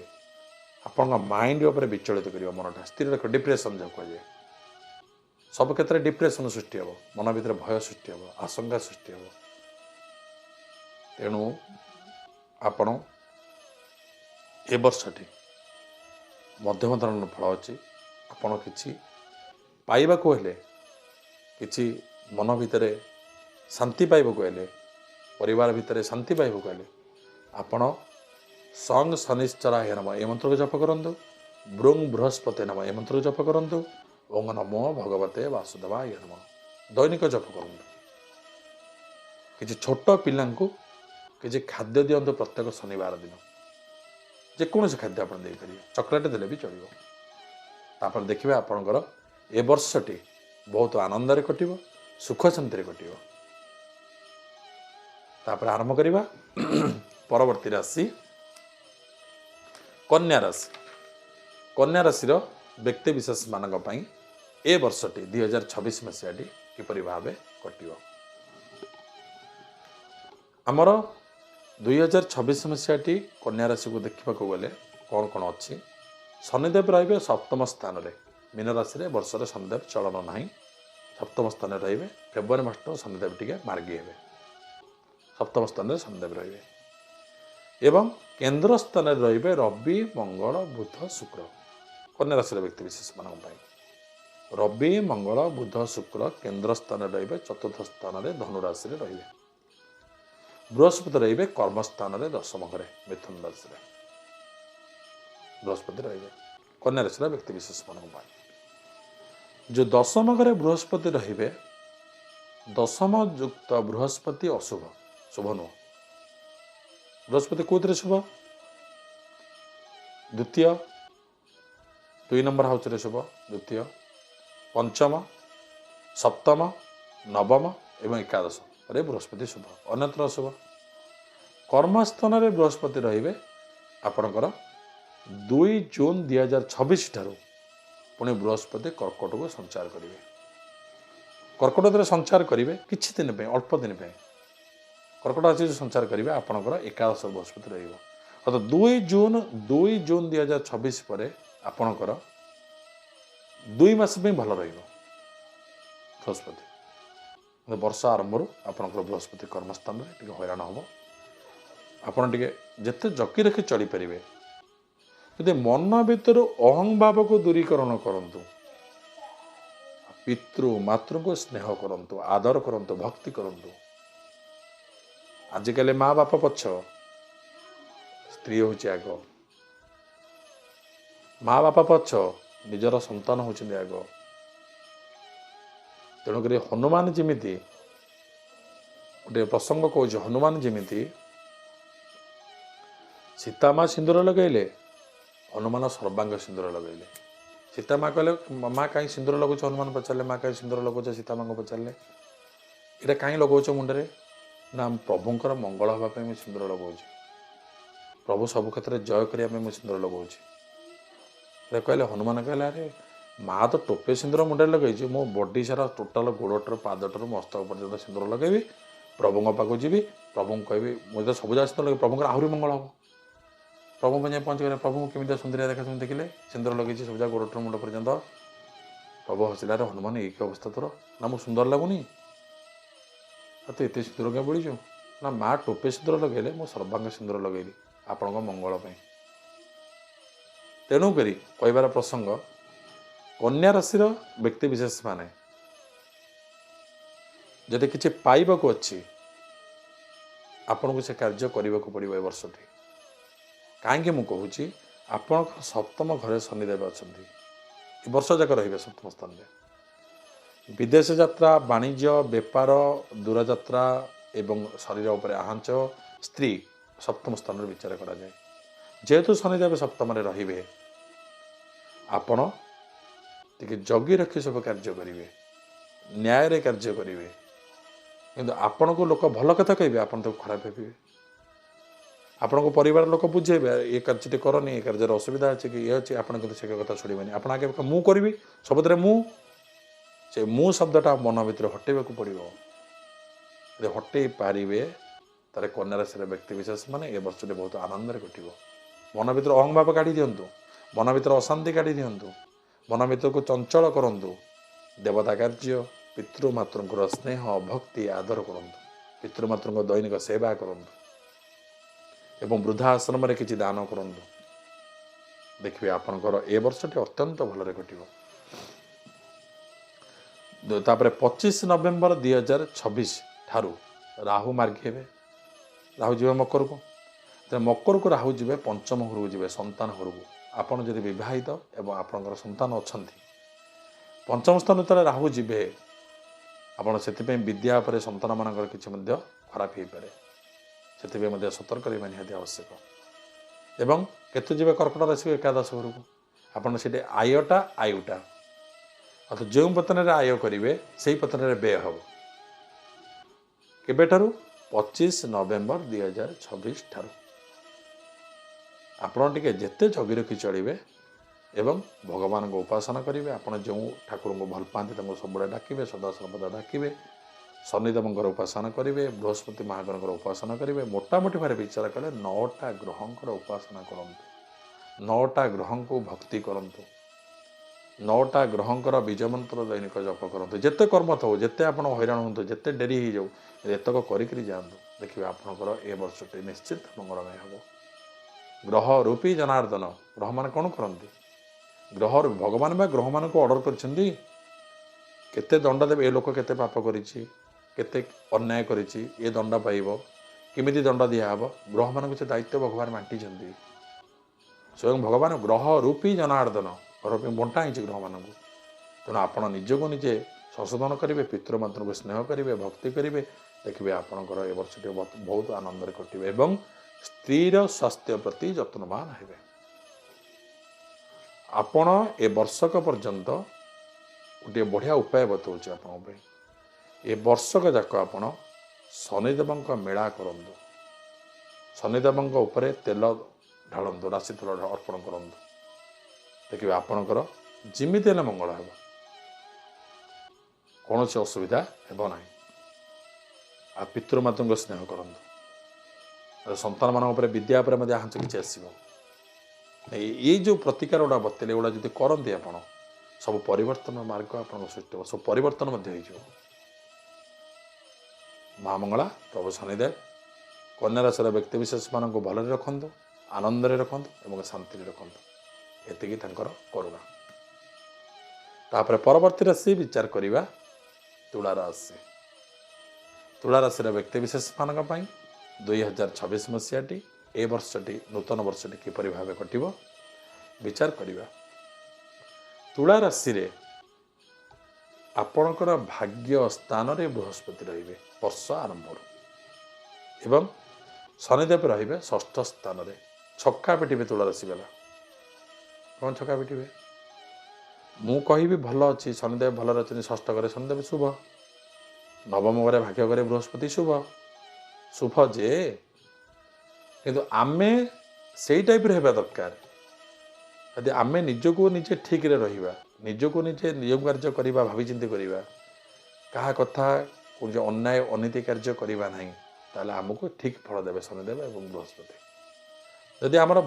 ଆପଣଙ୍କ ମାଇଣ୍ଡ ଉପରେ ବିଚଳିତ କରିବ, ମନଟା ସ୍ଥିର ରଖିବ। ଡିପ୍ରେସନ୍ ଯାହା କୁହାଯାଏ, ସବୁ କ୍ଷେତ୍ରରେ ଡିପ୍ରେସନ୍ ସୃଷ୍ଟି ହେବ, ମନ ଭିତରେ ଭୟ ସୃଷ୍ଟି ହେବ, ଆଶଙ୍କା ସୃଷ୍ଟି ହେବ। ତେଣୁ ଆପଣ ଏ ବର୍ଷଟି ମଧ୍ୟମ ଧରଣର ଫଳ ଅଛି। ଆପଣ କିଛି ପାଇବାକୁ ହେଲେ, କିଛି ମନ ଭିତରେ ଶାନ୍ତି ପାଇବାକୁ ହେଲେ, ପରିବାର ଭିତରେ ଶାନ୍ତି ପାଇବାକୁ ହେଲେ ଆପଣ ସଙ୍ଗ ଶନିଶ୍ଚରାୟ ନମଃ ଏ ମନ୍ତ୍ରକୁ ଜପ କରନ୍ତୁ। ବୃଂ ବୃହସ୍ପତି ନମଃ ଏ ମନ୍ତ୍ରକୁ ଜପ କରନ୍ତୁ। ଓଂ ନମୋ ଭଗବତେ ବାସୁଦେବାୟ ନମଃ ଦୈନିକ ଜପ କରନ୍ତୁ। କିଛି ଛୋଟ ପିଲାଙ୍କୁ କିଛି ଖାଦ୍ୟ ଦିଅନ୍ତୁ ପ୍ରତ୍ୟେକ ଶନିବାର ଦିନ। ଯେକୌଣସି ଖାଦ୍ୟ ଆପଣ ଦେଇପାରିବେ, ଚକୋଲେଟ୍ ଦେଲେ ବି ଚଳିବ। ତାପରେ ଦେଖିବେ ଆପଣଙ୍କର ଏ ବର୍ଷଟି ବହୁତ ଆନନ୍ଦରେ କଟିବ, ସୁଖ ଶାନ୍ତିରେ କଟିବ। ତାପରେ ଆରମ୍ଭ କରିବା ପରବର୍ତ୍ତୀ ରାଶି କନ୍ୟା ରାଶି। କନ୍ୟା ରାଶିର ବ୍ୟକ୍ତିବିଶେଷ ମାନଙ୍କ ପାଇଁ ଏ ବର୍ଷଟି 2026 ମସିହାଟି କିପରି ଭାବେ କଟିବ। ଆମର 2026 ମସିହାଟି କନ୍ୟା ରାଶିକୁ ଦେଖିବାକୁ ଗଲେ କ'ଣ କ'ଣ ଅଛି। ଶନିଦେବ ରହିବେ ସପ୍ତମ ସ୍ଥାନରେ। ମୀନ ରାଶିରେ ବର୍ଷରେ ଶନିଦେବ ଚଳନ ନାହିଁ, ସପ୍ତମ ସ୍ଥାନରେ ରହିବେ। ଫେବୃଆରୀ ମାସଠାରୁ ଶନିଦେବ ଟିକେ ମାର୍ଗୀ ହେବେ, ସପ୍ତମ ସ୍ଥାନରେ ଶନିଦେବ ରହିବେ। ଏବଂ କେନ୍ଦ୍ର ସ୍ଥାନରେ ରହିବେ ରବି, ମଙ୍ଗଳ, ବୁଧ, ଶୁକ୍ର। କନ୍ୟା ରାଶିର ବ୍ୟକ୍ତିବିଶେଷ ମାନଙ୍କ ପାଇଁ ରବି, ମଙ୍ଗଳ, ବୁଧ, ଶୁକ୍ର କେନ୍ଦ୍ର ସ୍ଥାନରେ ରହିବେ। ଚତୁର୍ଥ ସ୍ଥାନରେ ଧନୁ ରାଶିରେ ରହିବେ। ବୃହସ୍ପତି ରହିବେ କର୍ମସ୍ଥାନରେ ଦଶମ ଘରେ ମିଥୁନ ରାଶିରେ ବୃହସ୍ପତି ରହିବେ। କନ୍ୟା ରାଶିର ବ୍ୟକ୍ତିବିଶେଷ ମାନଙ୍କ ପାଇଁ ଯେଉଁ ଦଶମ ଘରେ ବୃହସ୍ପତି ରହିବେ, ଦଶମ ଯୁକ୍ତ ବୃହସ୍ପତି ଅଶୁଭ, ଶୁଭ ନୁହଁ। ବୃହସ୍ପତି କୋଉଥିରେ ଶୁଭ? ଦ୍ୱିତୀୟ, 2 ନମ୍ବର ହାଉସରେ ଶୁଭ ଦ୍ୱିତୀୟ, ପଞ୍ଚମ, ସପ୍ତମ, ନବମ ଏବଂ ଏକାଦଶରେ ବୃହସ୍ପତି ଶୁଭ, ଅନ୍ୟତ୍ର ଅଶୁଭ। କର୍ମସ୍ଥାନରେ ବୃହସ୍ପତି ରହିବେ ଆପଣଙ୍କର 2 ଜୁନ୍ 2026 ଠାରୁ ପୁଣି ବୃହସ୍ପତି କର୍କଟକୁ ସଞ୍ଚାର କରିବେ। କର୍କଟରେ ସଞ୍ଚାର କରିବେ କିଛି ଦିନ ପାଇଁ, ଅଳ୍ପ ଦିନ ପାଇଁ। କର୍କଟ ରାଶି ସଞ୍ଚାର କରିବେ ଆପଣଙ୍କର ଏକାଦଶ ବୃହସ୍ପତି ରହିବ। ଅର୍ଥାৎ 2 ଜୁନ୍ 2026 ପରେ ଆପଣଙ୍କର 2 ମାସ ପାଇଁ ଭଲ ରହିବ ବୃହସ୍ପତି। ବର୍ଷ ଆରମ୍ଭରୁ ଆପଣଙ୍କର ବୃହସ୍ପତି କର୍ମସ୍ଥାନରେ ଟିକେ ହଇରାଣ ହେବ। ଆପଣ ଟିକେ ଯେତେ ଜକି ରଖି ଚଳିପାରିବେ। ଯଦି ମନ ଭିତରୁ ଅହଂଭାବକୁ ଦୂରୀକରଣ କରନ୍ତୁ, ପିତୃ ମାତୃଙ୍କୁ ସ୍ନେହ କରନ୍ତୁ, ଆଦର କରନ୍ତୁ, ଭକ୍ତି କରନ୍ତୁ। ଆଜିକାଲି ମା ବାପ ପଛ, ସ୍ତ୍ରୀ ହେଉଛି ଆଗ। ମା ବାପା ପଛ, ନିଜର ସନ୍ତାନ ହେଉଛନ୍ତି ଆଗ। ତେଣୁକରି ହନୁମାନ ଯେମିତି, ଗୋଟେ ପ୍ରସଙ୍ଗ କହୁଛି, ହନୁମାନ ଯେମିତି ସୀତାମା ସିନ୍ଦୁର ଲଗାଇଲେ, ହନୁମାନ ସର୍ବାଙ୍ଗ ସିନ୍ଦୁର ଲଗାଇଲେ। ସୀତାମା କହିଲେ, ମା କାହିଁ ସିନ୍ଦୁର ଲଗାଉଛ? ହନୁମାନ ପଚାରିଲେ, ମା କାହିଁ ସିନ୍ଦୁର ଲଗାଉଛ? ସୀତାମାଙ୍କୁ ପଚାରିଲେ, ଏଇଟା କାହିଁ ଲଗାଉଛ ମୁଣ୍ଡରେ? ନା ପ୍ରଭୁଙ୍କର ମଙ୍ଗଳ ହେବା ପାଇଁ ମୁଁ ସିନ୍ଦୁର ଲଗାଉଛି, ପ୍ରଭୁ ସବୁ କ୍ଷେତ୍ରରେ ଜୟ କରିବା ପାଇଁ ମୁଁ ସିନ୍ଦୁର ଲଗାଉଛି। କହିଲେ, ହନୁମାନ କହିଲେ, ଆରେ ମା ତ ଟୋପେ ସିନ୍ଦୁର ମୁଣ୍ଡରେ ଲଗାଇଛି, ମୋ ବଡି ସାରା ଟୋଟାଲ ଗୋଡ଼ଠାରୁ ପାଦଠାରୁ ମସ୍ତକ ପର୍ଯ୍ୟନ୍ତ ସିନ୍ଦୁର ଲଗାଇବି, ପ୍ରଭୁଙ୍କ ପାଖକୁ ଯିବି, ପ୍ରଭୁଙ୍କୁ କହିବି ମୁଁ ତ ସବୁ ଯାକ ସିନ୍ଦୁର ଲଗାଇବି, ପ୍ରଭୁଙ୍କର ଆହୁରି ମଙ୍ଗଳ ହେବ। ପ୍ରଭୁଙ୍କ ଯାଇ ପହଞ୍ଚିଗଲେ, ପ୍ରଭୁଙ୍କୁ କେମିତିଆ ସୁନ୍ଦରିଆ ଦେଖାଯାଉଛନ୍ତି ଦେଖିଲେ, ସିନ୍ଦୁର ଲଗେଇଛି ସବୁ ଯାକ ଗୋଡ଼ଠାରୁ ମୁଣ୍ଡ ପର୍ଯ୍ୟନ୍ତ। ପ୍ରଭୁ ହସିଲାରେ, ହନୁମାନ ଏଇ କି ଅବସ୍ଥା ତୋର? ନା ମୁଁ ସୁନ୍ଦର ଲାଗୁନି? ତୁ ଏତେ ସିନ୍ଦୁର କାହିଁ ବୋଳିଛୁ? ନା ମା ଟୋପେ ସିନ୍ଦୁର ଲଗାଇଲେ, ମୁଁ ସର୍ବାଙ୍ଗ ସିନ୍ଦୁର ଲଗାଇଲି ଆପଣଙ୍କ ମଙ୍ଗଳ ପାଇଁ। ତେଣୁକରି କହିବାର ପ୍ରସଙ୍ଗ, କନ୍ୟା ରାଶିର ବ୍ୟକ୍ତିବିଶେଷ ମାନେ ଯଦି କିଛି ପାଇବାକୁ ଅଛି, ଆପଣଙ୍କୁ ସେ କାର୍ଯ୍ୟ କରିବାକୁ ପଡ଼ିବ ଏ ବର୍ଷଟି। କାହିଁକି ମୁଁ କହୁଛି, ଆପଣଙ୍କ ସପ୍ତମ ଘରେ ଶନିଦେବ ଅଛନ୍ତି, ଏ ବର୍ଷ ଯାକ ରହିବେ ସପ୍ତମ ସ୍ଥାନରେ। ବିଦେଶ ଯାତ୍ରା, ବାଣିଜ୍ୟ, ବେପାର, ଦୂରଯାତ୍ରା ଏବଂ ଶରୀର ଉପରେ ଆହାଞ୍ଚ, ସ୍ତ୍ରୀ ସପ୍ତମ ସ୍ଥାନରେ ବିଚାର କରାଯାଏ। ଯେହେତୁ ଶନିଦେବ ସପ୍ତମରେ ରହିବେ, ଆପଣ ଟିକେ ଜଗି ରଖି ସବୁ କାର୍ଯ୍ୟ କରିବେ, ନ୍ୟାୟରେ କାର୍ଯ୍ୟ କରିବେ। କିନ୍ତୁ ଆପଣଙ୍କୁ ଲୋକ ଭଲ କଥା କହିବେ, ଆପଣ ତାକୁ ଖରାପ ଭାବିବେ। ଆପଣଙ୍କ ପରିବାର ଲୋକ ବୁଝେଇବେ, ଏ କାର୍ଯ୍ୟଟି କରନି, ଏ କାର୍ଯ୍ୟରେ ଅସୁବିଧା ଅଛି କି ଇଏ ଅଛି, ଆପଣ କିନ୍ତୁ ସେ କଥା ଶୁଣିବେନି। ଆପଣ ଆଗେ ମୁଁ କରିବି, ସବୁଥିରେ ମୁଁ, ସେ ମୁଁ ଶବ୍ଦଟା ମନ ଭିତରେ ହଟେଇବାକୁ ପଡ଼ିବ। ଯଦି ହଟେଇ ପାରିବେ, ତାହେଲେ କନ୍ୟା ରାଶିର ବ୍ୟକ୍ତିବିଶେଷ ମାନେ ଏ ବର୍ଷଟି ବହୁତ ଆନନ୍ଦରେ କଟିବ। ମନ ଭିତରେ ଅହଂଭାବ କାଢ଼ି ଦିଅନ୍ତୁ, ମନ ଭିତରେ ଅଶାନ୍ତି କାଢ଼ି ଦିଅନ୍ତୁ, ମନ ଭିତରକୁ ଚଞ୍ଚଳ କରନ୍ତୁ। ଦେବତା କାର୍ଯ୍ୟ, ପିତୃମାତୃଙ୍କର ସ୍ନେହ ଭକ୍ତି ଆଦର କରନ୍ତୁ, ପିତୃମାତୃଙ୍କ ଦୈନିକ ସେବା କରନ୍ତୁ ଏବଂ ବୃଦ୍ଧା ଆଶ୍ରମରେ କିଛି ଦାନ କରନ୍ତୁ। देखिए आपणकर ए वर्षटी अत्यंत भलरे कटिବ तापर 25 नवेम्बर 2026 ठारू राहु मार्गी हेबे राहु जीवे मकर को मकर को राहु जीवे पंचम घर को जीवे संतान घर को आपड़ जदि विवाहित एवं आपणकर संतान अच्छा पंचम स्थान जेतले राहु जीवे आपड़ से विद्या पर संतान मानकर किसी खराब हो पारे से सतर्क रहा निहाती आवश्यक एवं केतु जीवे कर्कट राशि एकादश घर को आपड़ से आयटा आयुटा अर्थात जो पतन में आय करेंगे से पतन में व्यय हम केबेठारू 25 नवेम्बर 2026 ठारू आपण टिके जेते जगी रखी चलिए एवं भगवान को उपासना करेंगे आपड़ जो ठाकुर को भल पाते सब डाकिबे सदा सर्वदा डाकिबे शनिदेवर उपासना करेंगे बृहस्पति महागणकर उपासना करेंगे मोटामोटी भाव विचार कले 9टा ग्रहंकर उपासना करंतु 9टा ग्रह को भक्ति करंतु 9टा ग्रहंकर बीज मंत्र दैनिक जप करंतु जेते कर्म थो जेते आपण हैरान हूँ जेते डेरी हो जाऊ एतक करी जातु देखिए आपणकर ए वर्षटी निश्चित मंगलमय हम ग्रह रूपी जनार्दन ग्रह मान कौन करती ग्रह भगवान बा ग्रह मान को ऑर्डर करछंदी केते दंड देवे ए लोक केते पाप करिछि केते अन्याय करिछि ए दंड पाइबो किमिति दंड दिया हबो ग्रह मान से दायित्व भगवान बांटी छंदी स्वयं भगवान ग्रह रूपी जनार्दन ग्रह बंटा ही ग्रह मान तेणु आप निजको निजे संशोधन करेंगे पितृमातृ को स्नेह करेंगे भक्ति करेंगे देखिए आपणकर ए वर्षटी बहुत आनंद कटे एवं स्त्रीर स्वास्थ्य प्रति जत्नवान हेबे आपण ए वर्षक पर्यंत गोटे बढ़िया उपाय बताऊँ आप ए वर्षक जाक आपण शनिदेव मेला करूँ शनिदेव उपरे तेल ढालतु राशि तेल अर्पण करूँ देखिए आपणकर जिमिति हेले मंगल हे कौन असुविधा हेब ना आ पितृमातृ को स्नेह करूँ संतान मान विद्या हाँच किसी आसो ये जो प्रतिकार गुड़ा बतेले गुड़ा जो करते आप सब परिवर्तन मार्ग आप सृष्टि सब परिवर्तन महामंगला प्रभु शनिदेव कन्या राशि व्यक्ति विशेष मान भल रखु आनंद रखु और शांति रखु एतिकी करुणा तापर परवर्ती राशि विचार करवा तुला राशि तुला राशि व्यक्ति विशेष मान 2026 मसीहाटी ए वर्षटी नूतन वर्षटी किपरि भाव कटिबो विचार करवा तुला राशि रे आपणकर भाग्य स्थान रे बृहस्पति रहिबे वर्ष आरंभ एवं शनिदेव रहिबे षष्ठ स्थान रे छक्का पिटिबे तुला राशि वाला कौन छक्का पिटिबे मु कहि भल अच्छी शनिदेव भल अच्छे षष्ठ घरे शनिदेव शुभ नवम घरे भाग्य घरे बृहस्पति शुभ शुभ जे किंतु आमे से टाइप रहा दरकार यदि आमे निजको निजे ठीक रे रहिबा निजको निजे नियम कार्य करवा भावी चिंती करवा कहा कथा कौन अन्याय अनीति कार्य करवा नहीं ताले आमको ठीक फल देवे शनिदेव एवं बृहस्पति यदि आमर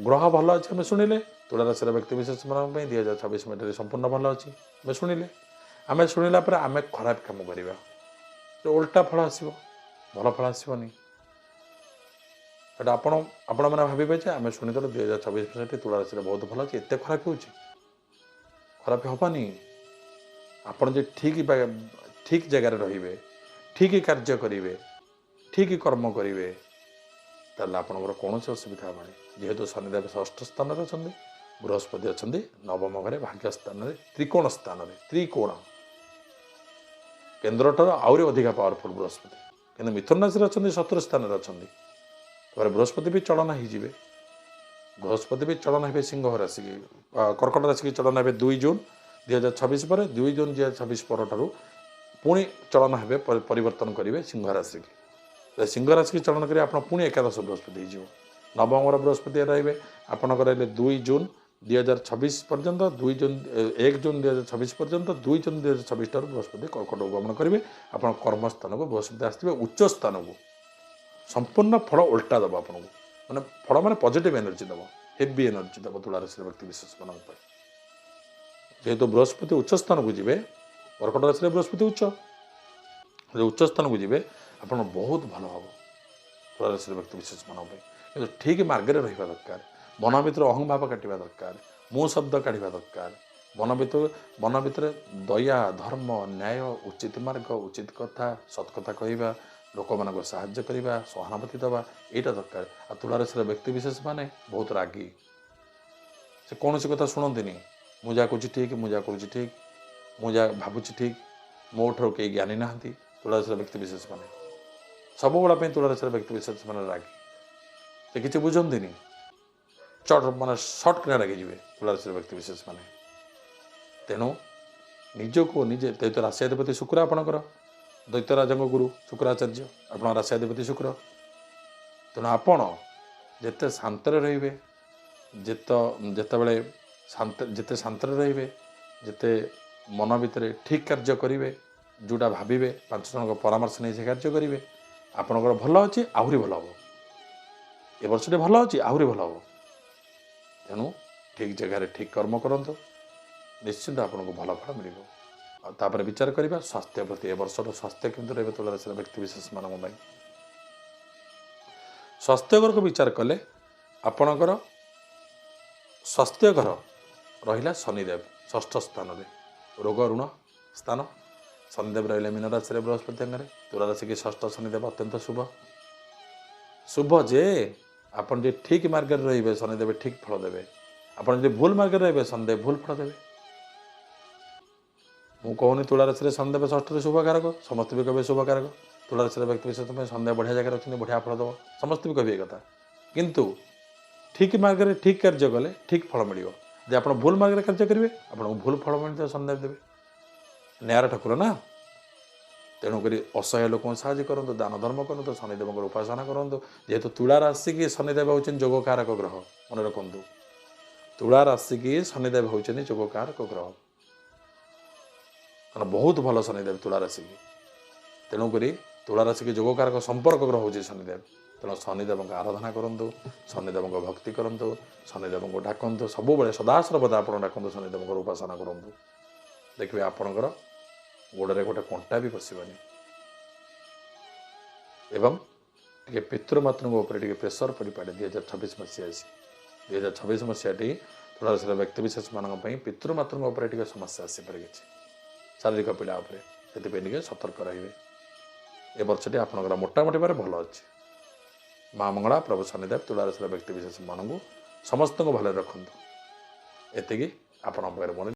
ग्रह भल अच्छे आम शुणिले तुला राशि व्यक्ति विशेष मान 2026 मसीह संपूर्ण भल अच्छी आम शुणिले आम शुणिला आम खराब कम करवा तो उल्टा फल आसो भल फल आसोनी आपण मैंने भावे आम शुणीदेल 2026 मसीह तुला राशि बहुत भल अच्छे एत खराब हो खराब हेनी आपड़ जो ठीक जगार रे ठीक कार्य करेंगे ठीक कर्म करेंगे ताल आपंकर कौन असुविधा हेनी जेहेतु शनिदेव षष्ठ स्थान अच्छा बृहस्पति अच्छा नवम घरे भाग्य स्थान त्रिकोण स्थान त्रिकोण केन्द्र ठार आहरी अधिका पावरफुल बृहस्पति कि मिथुन राशि अच्छा शत्रु स्थान अच्छा बृहस्पति भी चलन हो बृहस्पति भी चलन हे सिंह राशि की कर्कट राशि की चलन हे 2 जून 2026 पर 2 जून 2026 पर ठारू पुणी चलन हे परिवर्तन करेंगे सिंह राशि की सिंह राशि की चलन करेंगे आप पुणी एकादश बृहस्पति हो नवम बृहस्पति रे आपंकर 2 जून 2026 पर्यंत 2 जून 1 जून 2026 पर्यंत 2 जून 2026 ठार बृहस्पति कर्कट को गमन करेंगे आप कर्मस्थान को बृहस्पति आसवे उच्च स्थान को संपूर्ण फल उल्टा दब आपको मैंने फल मैंने पॉजिटिव एनर्जी दब हेवी एनर्जी दब तुला राशि व्यक्ति विशेष मान जेहेतु बृहस्पति उच्च स्थान को जी कर्कट राशि बृहस्पति उच्च स्थान को जी आप बहुत भल हम तुला राशि व्यक्ति विशेष मान कि ठीक मार्ग रहा दरकार ମନ ଭିତରେ ଅହଂଭାବ କାଟିବା ଦରକାର, ମୁଁ ଶବ୍ଦ କାଢ଼ିବା ଦରକାର। ମନ ଭିତରେ ଦୟା, ଧର୍ମ, ନ୍ୟାୟ, ଉଚିତ ମାର୍ଗ, ଉଚିତ କଥା, ସତକଥା କହିବା, ଲୋକମାନଙ୍କୁ ସାହାଯ୍ୟ କରିବା, ସହାନୁଭୂତି ଦେବା, ଏଇଟା ଦରକାର। ଆଉ ତୁଳାରାଶିର ବ୍ୟକ୍ତିବିଶେଷ ମାନେ ବହୁତ ରାଗି, ସେ କୌଣସି କଥା ଶୁଣନ୍ତିନି। ମୁଁ ଯାହା କହୁଛି ଠିକ୍, ମୁଁ ଯାହା କରୁଛି ଠିକ୍, ମୁଁ ଯାହା ଭାବୁଛି ଠିକ୍, ମୋ ଠାରୁ କେହି ଜ୍ଞାନୀ ନାହାନ୍ତି। ତୁଳାରାଶିର ବ୍ୟକ୍ତିବିଶେଷ ମାନେ ସବୁବେଳେ ପାଇଁ ତୁଳାରାଶିର ବ୍ୟକ୍ତିବିଶେଷ ମାନେ ରାଗି, ସେ କିଛି ବୁଝନ୍ତିନି, ମାନେ ସର୍ଟ କିନା ରାଗିଯିବେ ତୁଳାରାଶିର ବ୍ୟକ୍ତିବିଶେଷ ମାନେ। ତେଣୁ ନିଜକୁ ନିଜେ, ଦୈତ୍ୟ ରାଶିଆଧିପତି ଶୁକ୍ର ଆପଣଙ୍କର, ଦୈତ୍ୟରାଜଙ୍କ ଗୁରୁ ଶୁକ୍ରାଚାର୍ଯ୍ୟ, ଆପଣଙ୍କ ରାଶିଆଧିପତି ଶୁକ୍ର। ତେଣୁ ଆପଣ ଯେତେ ଶାନ୍ତରେ ରହିବେ, ଯେତେ ଶାନ୍ତରେ ରହିବେ, ଯେତେ ମନ ଭିତରେ ଠିକ୍ କାର୍ଯ୍ୟ କରିବେ, ଯେଉଁଟା ଭାବିବେ 5 ଜଣଙ୍କ ପରାମର୍ଶ ନେଇ ସେ କାର୍ଯ୍ୟ କରିବେ, ଆପଣଙ୍କର ଭଲ ଅଛି, ଆହୁରି ଭଲ ହେବ। ଏ ବର୍ଷଟି ଭଲ ଅଛି, ଆହୁରି ଭଲ ହେବ। ତେଣୁ ଠିକ୍ ଜାଗାରେ ଠିକ୍ କର୍ମ କରନ୍ତୁ, ନିଶ୍ଚିନ୍ତ ଆପଣଙ୍କୁ ଭଲ ଫଳ ମିଳିବ। ଆଉ ତାପରେ ବିଚାର କରିବା ସ୍ୱାସ୍ଥ୍ୟ ପ୍ରତି। ଏ ବର୍ଷର ସ୍ୱାସ୍ଥ୍ୟ କେମିତି ରହିବ ତୁଳାରାଶିର ବ୍ୟକ୍ତିବିଶେଷମାନଙ୍କ ପାଇଁ। ସ୍ୱାସ୍ଥ୍ୟ ଘରକୁ ବିଚାର କଲେ ଆପଣଙ୍କର ସ୍ୱାସ୍ଥ୍ୟ ଘର ରହିଲା ଶନିଦେବ ଷଷ୍ଠ ସ୍ଥାନରେ, ରୋଗ ଋଣ ସ୍ଥାନ। ଶନିଦେବ ରହିଲେ ମୀନ ରାଶିରେ ବୃହସ୍ପତି ଅଙ୍ଗରେ, ତୁଳାରାଶି କି ଷଷ୍ଠ ଶନିଦେବ ଅତ୍ୟନ୍ତ ଶୁଭ ଯେ ଆପଣ ଯଦି ଠିକ୍ ମାର୍ଗରେ ରହିବେ ଶନିଦେବ ଠିକ୍ ଫଳ ଦେବେ। ଆପଣ ଯଦି ଭୁଲ ମାର୍ଗରେ ରହିବେ ଶନିଦେବ ଭୁଲ ଫଳ ଦେବେ। ମୁଁ କହୁନି ତୁଳାରାଶିରେ ଶନିଦେବ ଷଷ୍ଠରେ ଶୁଭକାରକ, ସମସ୍ତେ ବି କହିବେ ଶୁଭକାରକ। ତୁଳାରାଶିର ବ୍ୟକ୍ତିବିଶେଷ ପାଇଁ ଶନିଦେବ ବଢ଼ିଆ ଜାଗାରେ ଅଛନ୍ତି, ବଢ଼ିଆ ଫଳ ଦେବ, ସମସ୍ତେ ବି କହିବେ ଏ କଥା। କିନ୍ତୁ ଠିକ୍ ମାର୍ଗରେ ଠିକ୍ କାର୍ଯ୍ୟ କଲେ ଠିକ୍ ଫଳ ମିଳିବ। ଯଦି ଆପଣ ଭୁଲ ମାର୍ଗରେ କାର୍ଯ୍ୟ କରିବେ ଆପଣଙ୍କୁ ଭୁଲ ଫଳ ମିଳିଥିବ, ଶନିଦେବ ଦେବେ। ନ୍ୟାୟର ଠାକୁର ନା, ତେଣୁକରି ଅସହାୟ ଲୋକଙ୍କୁ ସାହାଯ୍ୟ କରନ୍ତୁ, ଦାନ ଧର୍ମ କରନ୍ତୁ, ଶନିଦେବଙ୍କର ଉପାସନା କରନ୍ତୁ। ଯେହେତୁ ତୁଳା ରାଶିକି ଶନିଦେବ ହେଉଛନ୍ତି ଯୋଗକାରକ ଗ୍ରହ, ମନେ ରଖନ୍ତୁ। ତୁଳା ରାଶିକି ଶନିଦେବ ହେଉଛନ୍ତି ଯୋଗକାରକ ଗ୍ରହ, କାରଣ ବହୁତ ଭଲ ଶନିଦେବ ତୁଳା ରାଶିକି। ତେଣୁକରି ତୁଳା ରାଶିକି ଯୋଗକାରକ ସମ୍ପର୍କ ଗ୍ରହ ହେଉଛି ଶନିଦେବ। ତେଣୁ ଶନିଦେବଙ୍କ ଆରାଧନା କରନ୍ତୁ, ଶନିଦେବଙ୍କ ଭକ୍ତି କରନ୍ତୁ, ଶନିଦେବଙ୍କୁ ଡାକନ୍ତୁ, ସବୁବେଳେ ସଦାସର୍ବଦା ଆପଣ ଡାକନ୍ତୁ, ଶନିଦେବଙ୍କର ଉପାସନା କରନ୍ତୁ। ଦେଖିବେ ଆପଣଙ୍କର ଗୋଡ଼ରେ ଗୋଟେ କଣ୍ଟା ବି ପଶିବନି। ଏବଂ ଟିକେ ପିତୃମାତୃଙ୍କ ଉପରେ ଟିକେ ପ୍ରେସର ପଡ଼ିପାରେ 2026 ମସିହା ଆସି। 2026 ମସିହାଟି ତୁଳାରାଶିର ବ୍ୟକ୍ତିବିଶେଷମାନଙ୍କ ପାଇଁ ପିତୃମାତୃଙ୍କ ଉପରେ ଟିକେ ସମସ୍ୟା ଆସିପାରେ, କିଛି ଶାରୀରିକ ପୀଡ଼ା ଉପରେ, ସେଥିପାଇଁ ଟିକେ ସତର୍କ ରହିବେ। ଏ ବର୍ଷଟି ଆପଣଙ୍କର ମୋଟାମୋଟି ଭାବରେ ଭଲ ଅଛି। ମା ମଙ୍ଗଳା, ପ୍ରଭୁ ଶନିଦେବ ତୁଳାରାଶିର ବ୍ୟକ୍ତିବିଶେଷମାନଙ୍କୁ ସମସ୍ତଙ୍କୁ ଭଲରେ ରଖନ୍ତୁ। ଏତିକି ଆପଣଙ୍କ ପାଖରେ ମନେ